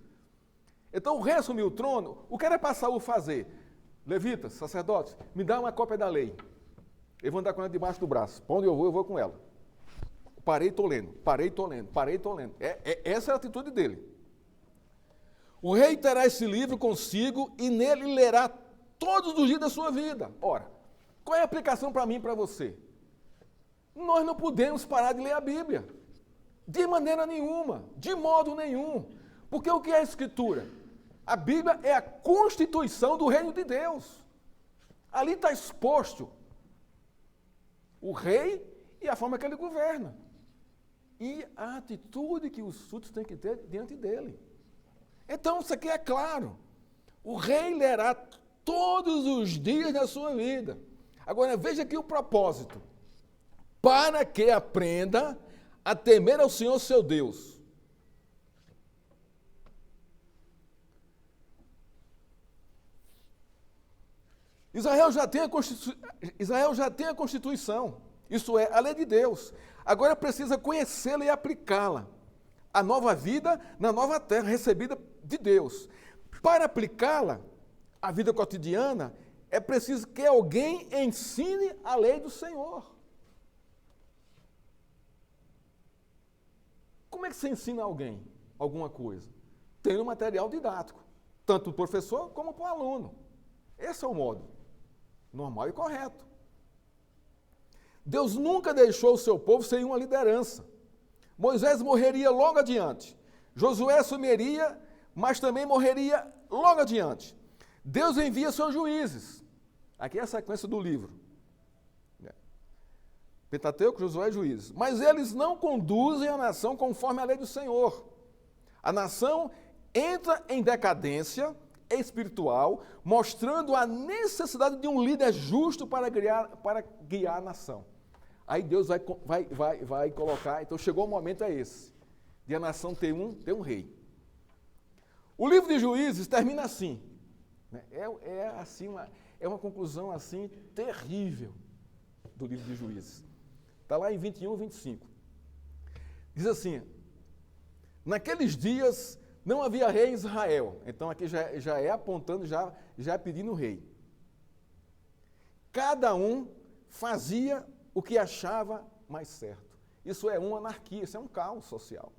Então, o rei assumiu o trono, o que era para Saul fazer? Levitas, sacerdotes, me dá uma cópia da lei. Eu vou andar com ela debaixo do braço. Para onde eu vou com ela. Parei, estou lendo. Essa é a atitude dele. O rei terá esse livro consigo e nele lerá todos os dias da sua vida. Ora, qual é a aplicação para mim e para você? Nós não podemos parar de ler a Bíblia. De maneira nenhuma, de modo nenhum. Porque o que é a Escritura? A Bíblia é a constituição do reino de Deus. Ali está exposto o rei e a forma que ele governa. E a atitude que os súditos têm que ter diante dele. Então, isso aqui é claro. O rei lerá todos os dias da sua vida. Agora, veja aqui o propósito. Para que aprenda a temer ao Senhor seu Deus. Israel já tem a Constituição, isso é, a lei de Deus. Agora precisa conhecê-la e aplicá-la. A nova vida na nova terra recebida de Deus. Para aplicá-la à vida cotidiana, é preciso que alguém ensine a lei do Senhor. Como é que você ensina alguém alguma coisa? Tem um material didático, tanto para o professor como para o aluno. Esse é o modo normal e correto. Deus nunca deixou o seu povo sem uma liderança. Moisés morreria logo adiante. Josué assumiria, mas também morreria logo adiante. Deus envia seus juízes. Aqui é a sequência do livro. Pentateuco, Josué e Juízes. Mas eles não conduzem a nação conforme a lei do Senhor. A nação entra em decadência espiritual, mostrando a necessidade de um líder justo para guiar a nação. Aí Deus vai colocar, então chegou o momento esse, de a nação ter um rei. O livro de Juízes termina assim, né? É uma conclusão assim terrível do livro de Juízes. Está lá em 21 e 25. Diz assim, naqueles dias não havia rei em Israel. Então aqui já é apontando, já é pedindo rei. Cada um fazia o que achava mais certo. Isso é uma anarquia, isso é um caos social.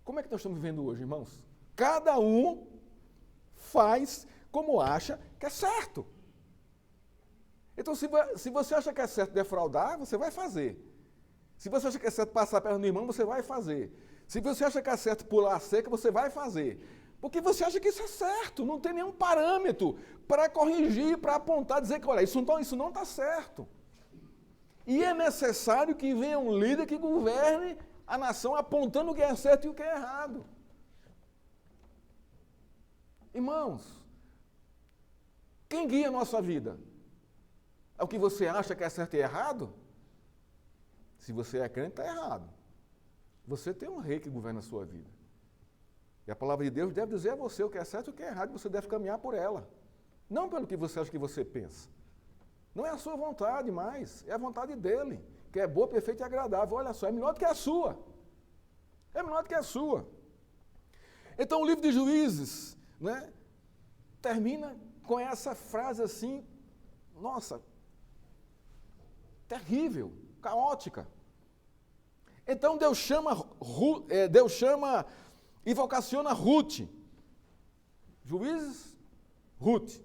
Como é que nós estamos vivendo hoje, irmãos? Cada um faz como acha que é certo. Então, se você acha que é certo defraudar, você vai fazer. Se você acha que é certo passar a perna no irmão, você vai fazer. Se você acha que é certo pular a cerca, você vai fazer. Porque você acha que isso é certo, não tem nenhum parâmetro para corrigir, para apontar, dizer que, olha, isso não está certo. E é necessário que venha um líder que governe a nação apontando o que é certo e o que é errado. Irmãos, quem guia a nossa vida? É o que você acha que é certo e errado? Se você é crente, está errado. Você tem um rei que governa a sua vida. E a palavra de Deus deve dizer a você o que é certo e o que é errado, e você deve caminhar por ela. Não pelo que você acha que você pensa. Não é a sua vontade mais, é a vontade dele, que é boa, perfeita e agradável. Olha só, é melhor do que a sua. É menor do que a sua. Então o livro de Juízes, né, termina com essa frase assim, nossa, terrível, caótica. Então Deus chama e vocaciona Ruth. Juízes, Ruth.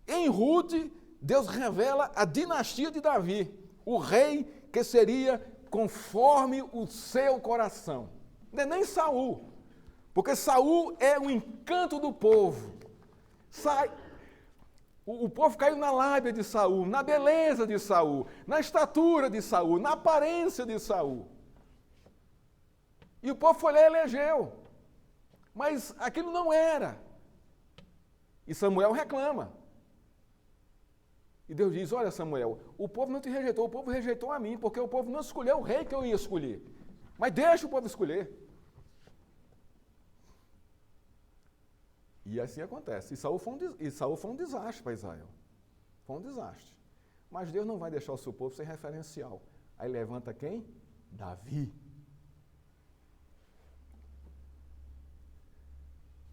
Em Ruth, Deus revela a dinastia de Davi, o rei que seria conforme o seu coração. Não é nem Saul, porque Saul é o encanto do povo. O povo caiu na lábia de Saul, na beleza de Saul, na estatura de Saul, na aparência de Saul. E o povo foi lá e elegeu. Mas aquilo não era. E Samuel reclama. E Deus diz, olha Samuel, o povo não te rejeitou, o povo rejeitou a mim, porque o povo não escolheu o rei que eu ia escolher. Mas deixa o povo escolher. E assim acontece. E Saul foi um desastre para Israel. Foi um desastre. Mas Deus não vai deixar o seu povo sem referencial. Aí levanta quem? Davi.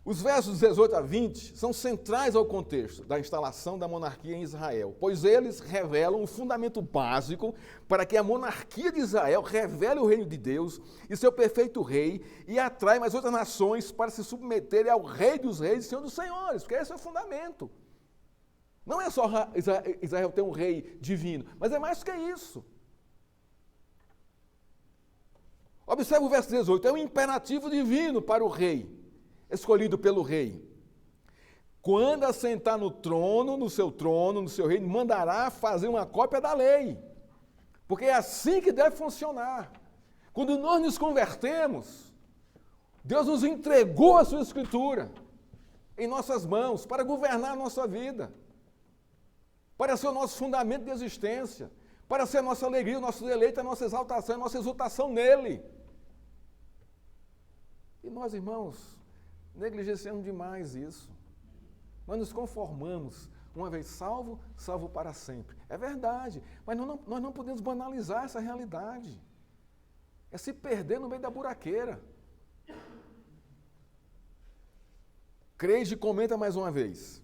Os versos 18 a 20 são centrais ao contexto da instalação da monarquia em Israel, pois eles revelam o fundamento básico para que a monarquia de Israel revele o reino de Deus e seu perfeito rei e atrai mais outras nações para se submeterem ao rei dos reis e senhor dos senhores, porque esse é o fundamento. Não é só Israel ter um rei divino, mas é mais que isso. Observe o verso 18, é um imperativo divino para o rei, escolhido pelo rei. Quando assentar no seu reino, mandará fazer uma cópia da lei. Porque é assim que deve funcionar. Quando nós nos convertemos, Deus nos entregou a sua escritura em nossas mãos para governar a nossa vida, para ser o nosso fundamento de existência, para ser a nossa alegria, o nosso deleite, a nossa exaltação, a nossa exultação nele. E nós, irmãos, negligenciamos demais isso. Nós nos conformamos, uma vez salvo, salvo para sempre. É verdade, mas nós não podemos banalizar essa realidade. É se perder no meio da buraqueira. Creide comenta mais uma vez.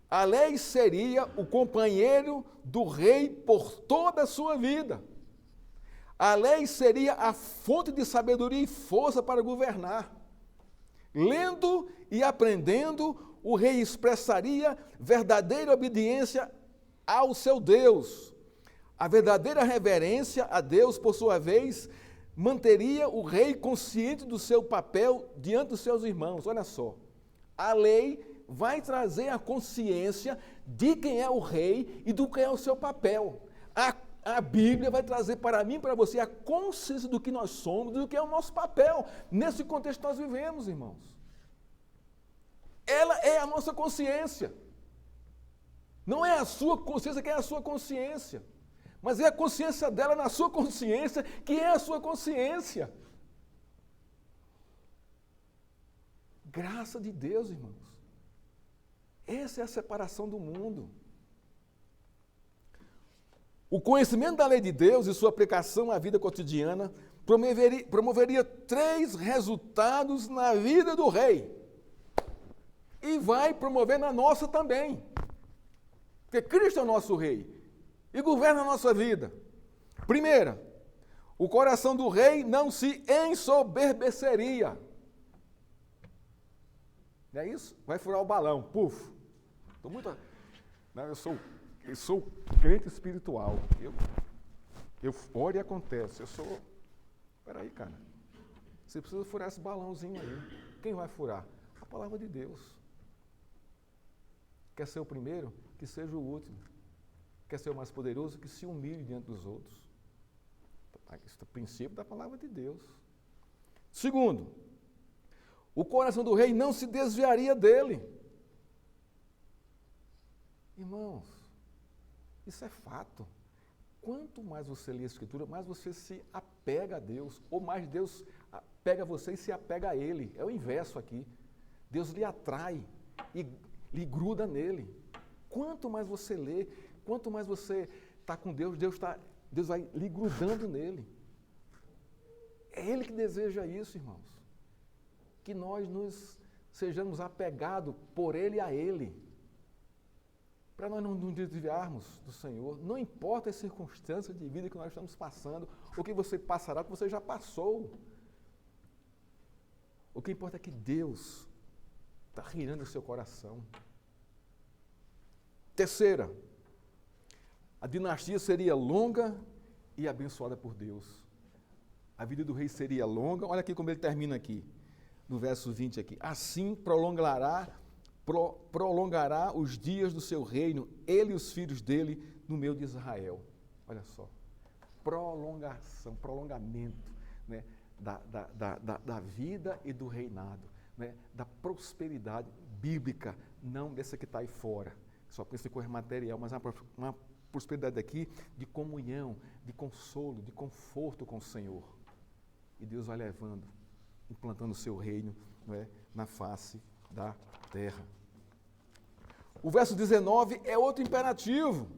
A lei seria o companheiro do rei por toda a sua vida. A lei seria a fonte de sabedoria e força para governar. Lendo e aprendendo, o rei expressaria verdadeira obediência ao seu Deus. A verdadeira reverência a Deus, por sua vez, manteria o rei consciente do seu papel diante dos seus irmãos. Olha só, a lei vai trazer a consciência de quem é o rei e do que é o seu papel. A Bíblia vai trazer para mim e para você a consciência do que nós somos, do que é o nosso papel. Nesse contexto nós vivemos, irmãos. Ela é a nossa consciência. Não é a sua consciência que é a sua consciência, mas é a consciência dela na sua consciência que é a sua consciência. Graça de Deus, irmãos. Essa é a separação do mundo. O conhecimento da lei de Deus e sua aplicação à vida cotidiana promoveria 3 resultados na vida do rei. E vai promover na nossa também. Porque Cristo é o nosso rei e governa a nossa vida. Primeira, o coração do rei não se ensoberbeceria. Não é isso? Vai furar o balão, puf. Não, eu sou crente espiritual. Eu oro e acontece. Peraí, cara. Você precisa furar esse balãozinho aí. Quem vai furar? A palavra de Deus. Quer ser o primeiro? Que seja o último. Quer ser o mais poderoso? Que se humilhe diante dos outros. Esse é o princípio da palavra de Deus. Segundo, o coração do rei não se desviaria dele. Irmãos, isso é fato. Quanto mais você lê a Escritura, mais você se apega a Deus, ou mais Deus pega você e se apega a Ele. É o inverso aqui. Deus lhe atrai e lhe gruda nele. Quanto mais você lê, quanto mais você está com Deus, Deus vai lhe grudando nele. É Ele que deseja isso, irmãos. Que nós nos sejamos apegados por Ele e a Ele. Para nós não nos desviarmos do Senhor. Não importa as circunstâncias de vida que nós estamos passando, o que você passará, o que você já passou. O que importa é que Deus está reinando no seu coração. Terceira, a dinastia seria longa e abençoada por Deus. A vida do rei seria longa. Olha aqui como ele termina aqui, no verso 20 aqui. Assim prolongará os dias do seu reino, ele e os filhos dele, no meio de Israel. Olha só. Prolongação, prolongamento, né, da vida e do reinado, né, da prosperidade bíblica, não dessa que está aí fora. Só pensa em coisa material, mas uma prosperidade aqui de comunhão, de consolo, de conforto com o Senhor. E Deus vai levando, implantando o seu reino, não é, na face da terra. O verso 19 é outro imperativo.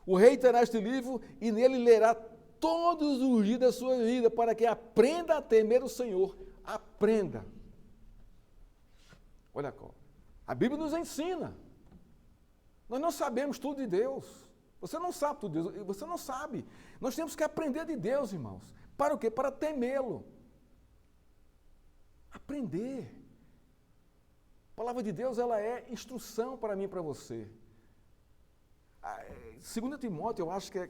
O rei terá este livro e nele lerá todos os dias da sua vida, para que aprenda a temer o Senhor. Aprenda. Olha só, a Bíblia nos ensina. Nós não sabemos tudo de Deus. Você não sabe tudo de Deus, você não sabe. Nós temos que aprender de Deus, irmãos. Para o quê? Para temê-lo. Aprender. A palavra de Deus, ela é instrução para mim e para você. 2 Timóteo, eu acho que é...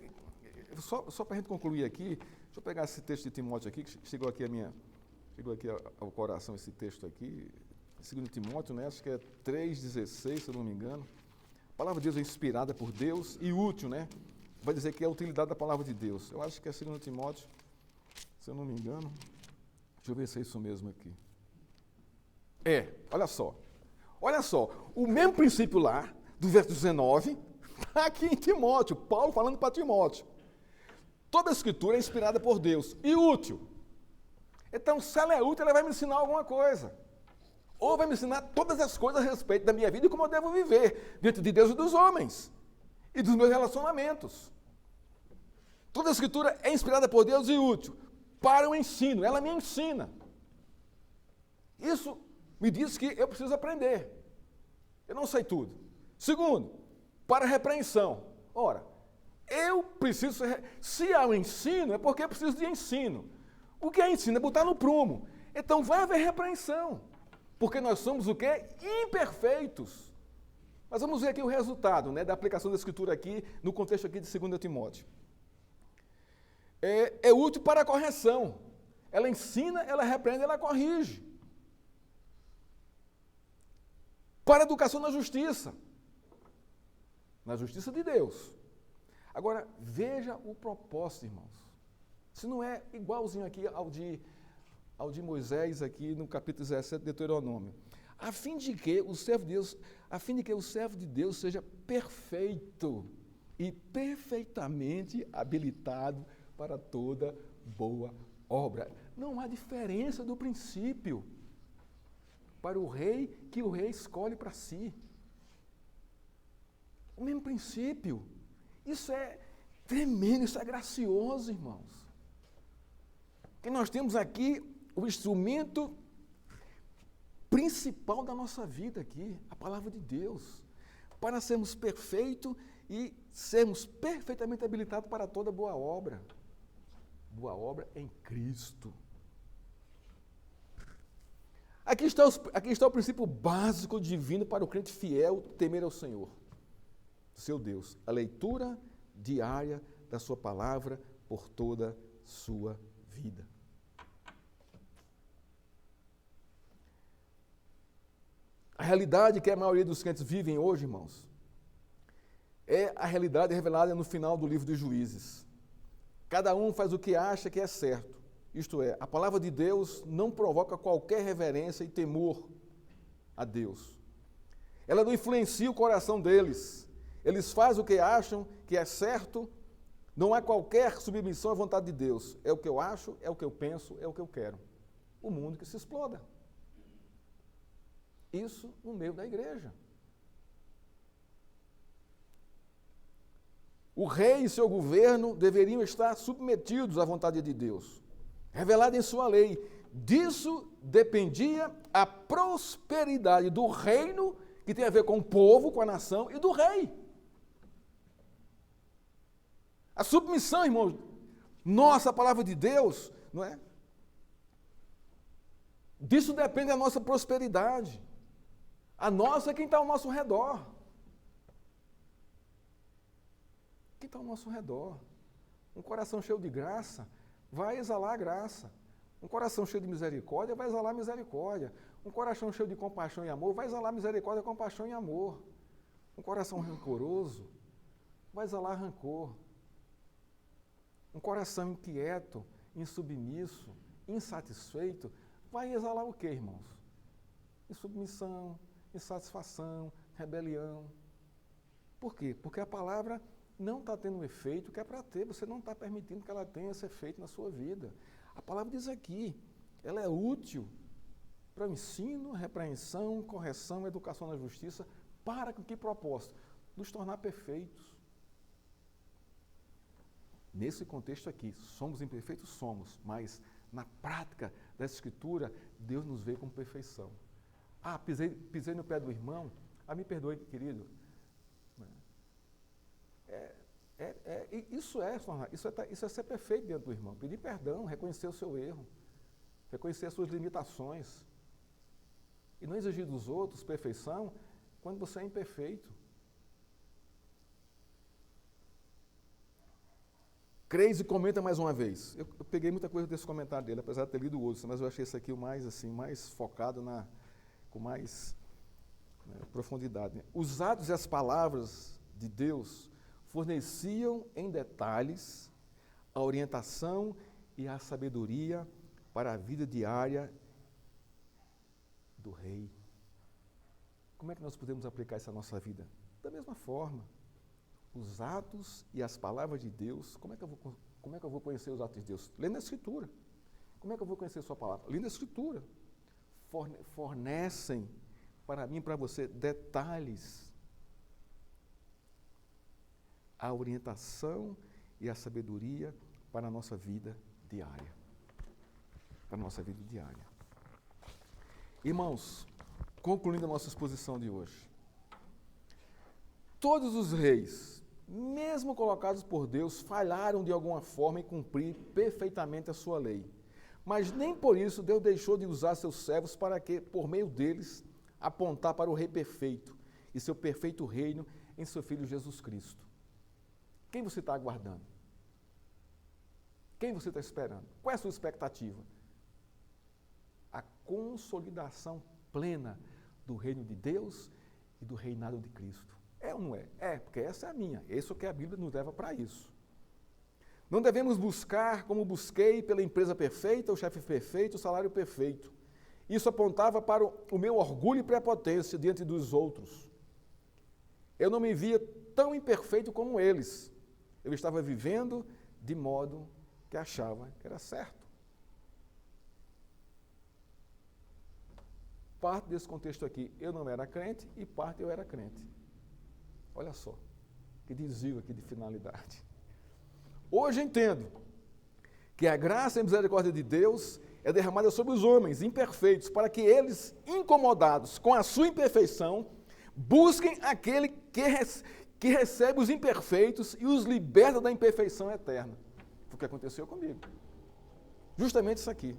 Só para a gente concluir aqui, deixa eu pegar esse texto de Timóteo aqui, que chegou aqui ao coração esse texto aqui. 2 Timóteo, né? Acho que é 3,16, se eu não me engano. A palavra de Deus é inspirada por Deus e útil, né? Vai dizer que é a utilidade da palavra de Deus. Eu acho que é 2 Timóteo, se eu não me engano. Deixa eu ver se é isso mesmo aqui. Olha só. Olha só, o mesmo princípio lá, do verso 19, está aqui em Timóteo, Paulo falando para Timóteo. Toda a escritura é inspirada por Deus e útil. Então, se ela é útil, ela vai me ensinar alguma coisa. Ou vai me ensinar todas as coisas a respeito da minha vida e como eu devo viver diante de Deus e dos homens e dos meus relacionamentos. Toda a escritura é inspirada por Deus e útil para o ensino. Ela me ensina. Isso me diz que eu preciso aprender. Eu não sei tudo. Segundo, para a repreensão. Ora, eu preciso... Se há um ensino, é porque eu preciso de ensino. O que é ensino? É botar no prumo. Então vai haver repreensão. Porque nós somos o quê? Imperfeitos. Mas vamos ver aqui o resultado, né, da aplicação da Escritura aqui, no contexto aqui de 2 Timóteo. É útil para a correção. Ela ensina, ela repreende, ela corrige. Para a educação na justiça. Na justiça de Deus. Agora, veja o propósito, irmãos. Se não é igualzinho aqui ao de Moisés, aqui no capítulo 17 de Deuteronômio. A fim de que o servo de Deus seja perfeito e perfeitamente habilitado para toda boa obra. Não há diferença do princípio para o rei que o rei escolhe para si. O mesmo princípio. Isso é tremendo, isso é gracioso, irmãos. E nós temos aqui o instrumento principal da nossa vida aqui, a palavra de Deus, para sermos perfeitos e sermos perfeitamente habilitados para toda boa obra. Boa obra em Cristo. Aqui está o princípio básico divino para o crente fiel temer ao Senhor, seu Deus. A leitura diária da sua palavra por toda a sua vida. A realidade que a maioria dos crentes vivem hoje, irmãos, é a realidade revelada no final do livro dos Juízes. Cada um faz o que acha que é certo. Isto é, a palavra de Deus não provoca qualquer reverência e temor a Deus. Ela não influencia o coração deles. Eles fazem o que acham que é certo. Não há qualquer submissão à vontade de Deus. É o que eu acho, é o que eu penso, é o que eu quero. O mundo que se exploda. Isso no meio da igreja. O rei e seu governo deveriam estar submetidos à vontade de Deus. revelada em sua lei. Disso dependia a prosperidade do reino, que tem a ver com o povo, com a nação, e do rei. A submissão, irmãos, nossa palavra de Deus, não é? Disso depende a nossa prosperidade. A nossa é quem está ao nosso redor. Quem está ao nosso redor? Um coração cheio de graça vai exalar a graça. Um coração cheio de misericórdia vai exalar misericórdia. Um coração cheio de compaixão e amor vai exalar misericórdia, compaixão e amor. Um coração rancoroso vai exalar rancor. Um coração inquieto, insubmisso, insatisfeito, vai exalar o quê, irmãos? Insubmissão, insatisfação, rebelião. Por quê? Porque a palavra não está tendo o efeito que é para ter, você não está permitindo que ela tenha esse efeito na sua vida. A palavra diz aqui, ela é útil para o ensino, repreensão, correção, educação na justiça, para com que propósito? Nos tornar perfeitos. Nesse contexto aqui, somos imperfeitos? Somos, mas na prática da Escritura, Deus nos vê com perfeição. Ah, pisei no pé do irmão, me perdoe, querido. Isso é ser perfeito diante do irmão. Pedir perdão, reconhecer o seu erro, reconhecer as suas limitações. E não exigir dos outros perfeição quando você é imperfeito. Creis e comenta mais uma vez. Eu peguei muita coisa desse comentário dele, apesar de ter lido outros, mas eu achei esse aqui o mais, assim, mais focado, com mais profundidade. Os atos e as palavras de Deus forneciam em detalhes a orientação e a sabedoria para a vida diária do rei. Como é que nós podemos aplicar isso à nossa vida? Da mesma forma. Os atos e as palavras de Deus, como é que eu vou conhecer os atos de Deus? Lendo a Escritura. Como é que eu vou conhecer a sua palavra? Lendo a Escritura. Fornecem para mim e para você detalhes, a orientação e a sabedoria para a nossa vida diária. Para a nossa vida diária. Irmãos, concluindo a nossa exposição de hoje, todos os reis, mesmo colocados por Deus, falharam de alguma forma em cumprir perfeitamente a sua lei. Mas nem por isso Deus deixou de usar seus servos para que, por meio deles, apontar para o Rei perfeito e seu perfeito reino em seu Filho Jesus Cristo. Quem você está aguardando? Quem você está esperando? Qual é a sua expectativa? A consolidação plena do reino de Deus e do reinado de Cristo. É ou não é? É, porque essa é a minha. Isso é o que a Bíblia nos leva para isso. Não devemos buscar, como busquei, pela empresa perfeita, o chefe perfeito, o salário perfeito. Isso apontava para o meu orgulho e prepotência diante dos outros. Eu não me via tão imperfeito como eles. Eu estava vivendo de modo que achava que era certo. Parte desse contexto aqui, eu não era crente e parte eu era crente. Olha só, que desvio aqui de finalidade. Hoje entendo que a graça e a misericórdia de Deus é derramada sobre os homens imperfeitos, para que eles, incomodados com a sua imperfeição, busquem aquele que recebe os imperfeitos e os liberta da imperfeição eterna. Foi o que aconteceu comigo. Justamente isso aqui.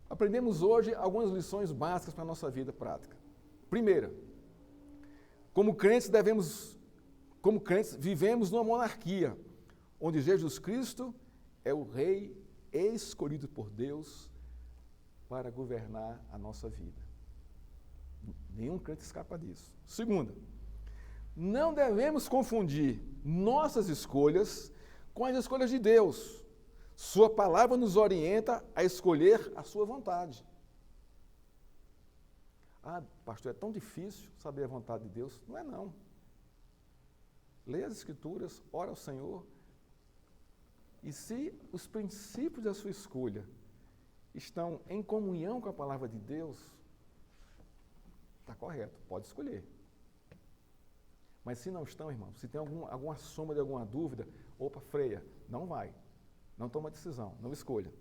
Aprendemos hoje algumas lições básicas para a nossa vida prática. Primeira, como crentes vivemos numa monarquia, onde Jesus Cristo é o Rei escolhido por Deus para governar a nossa vida. Nenhum crente escapa disso. Segunda, não devemos confundir nossas escolhas com as escolhas de Deus. Sua palavra nos orienta a escolher a sua vontade. Ah, pastor, é tão difícil saber a vontade de Deus. Não é não. Leia as Escrituras, ora ao Senhor. E se os princípios da sua escolha estão em comunhão com a palavra de Deus, está correto, pode escolher. Mas se não estão, irmão, se tem alguma sombra de alguma dúvida, opa, freia, Não vai. Não toma decisão, não escolha.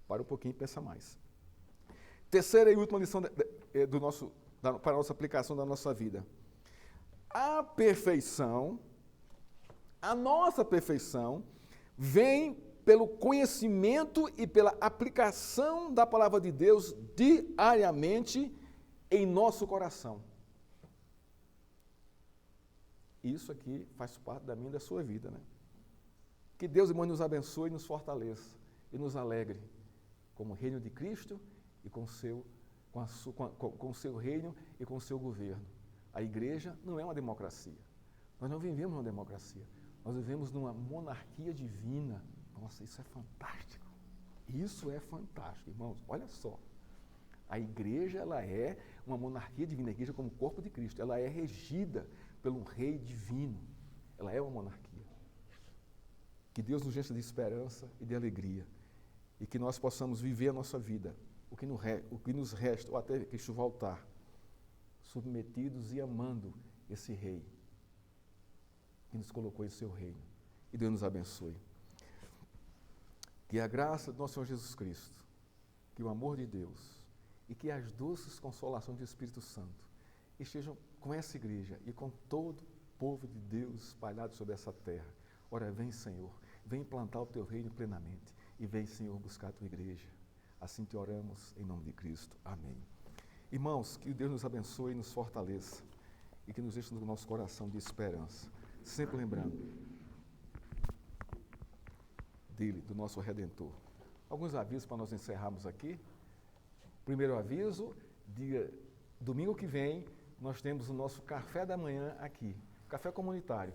Para um pouquinho e pensa mais. Terceira e última lição para a nossa aplicação da nossa vida. A perfeição, a nossa perfeição, vem pelo conhecimento e pela aplicação da palavra de Deus diariamente em nosso coração. Isso aqui faz parte da minha e da sua vida, né? Que Deus, irmãos, nos abençoe e nos fortaleça e nos alegre como reino de Cristo e com o seu reino e com o seu governo. A igreja não é uma democracia. Nós não vivemos numa democracia. Nós vivemos numa monarquia divina. Nossa, isso é fantástico. Isso é fantástico, irmãos. Olha só. A igreja, ela é uma monarquia divina. A igreja, como corpo de Cristo, ela é regida por um rei divino. Ela é uma monarquia. Que Deus nos encha de esperança e de alegria. E que nós possamos viver a nossa vida, o que nos resta, ou até Cristo voltar, submetidos e amando esse rei que nos colocou em seu reino. E Deus nos abençoe. Que a graça do nosso Senhor Jesus Cristo, que o amor de Deus e que as doces consolações do Espírito Santo estejam com essa igreja e com todo o povo de Deus espalhado sobre essa terra. Ora, vem, Senhor, vem implantar o teu reino plenamente e vem, Senhor, buscar a tua igreja. Assim te oramos em nome de Cristo. Amém. Irmãos, que Deus nos abençoe e nos fortaleça e que nos enche no nosso coração de esperança. Sempre lembrando dele, do nosso Redentor. Alguns avisos para nós encerrarmos aqui. Primeiro aviso, domingo que vem, nós temos o nosso café da manhã aqui, café comunitário.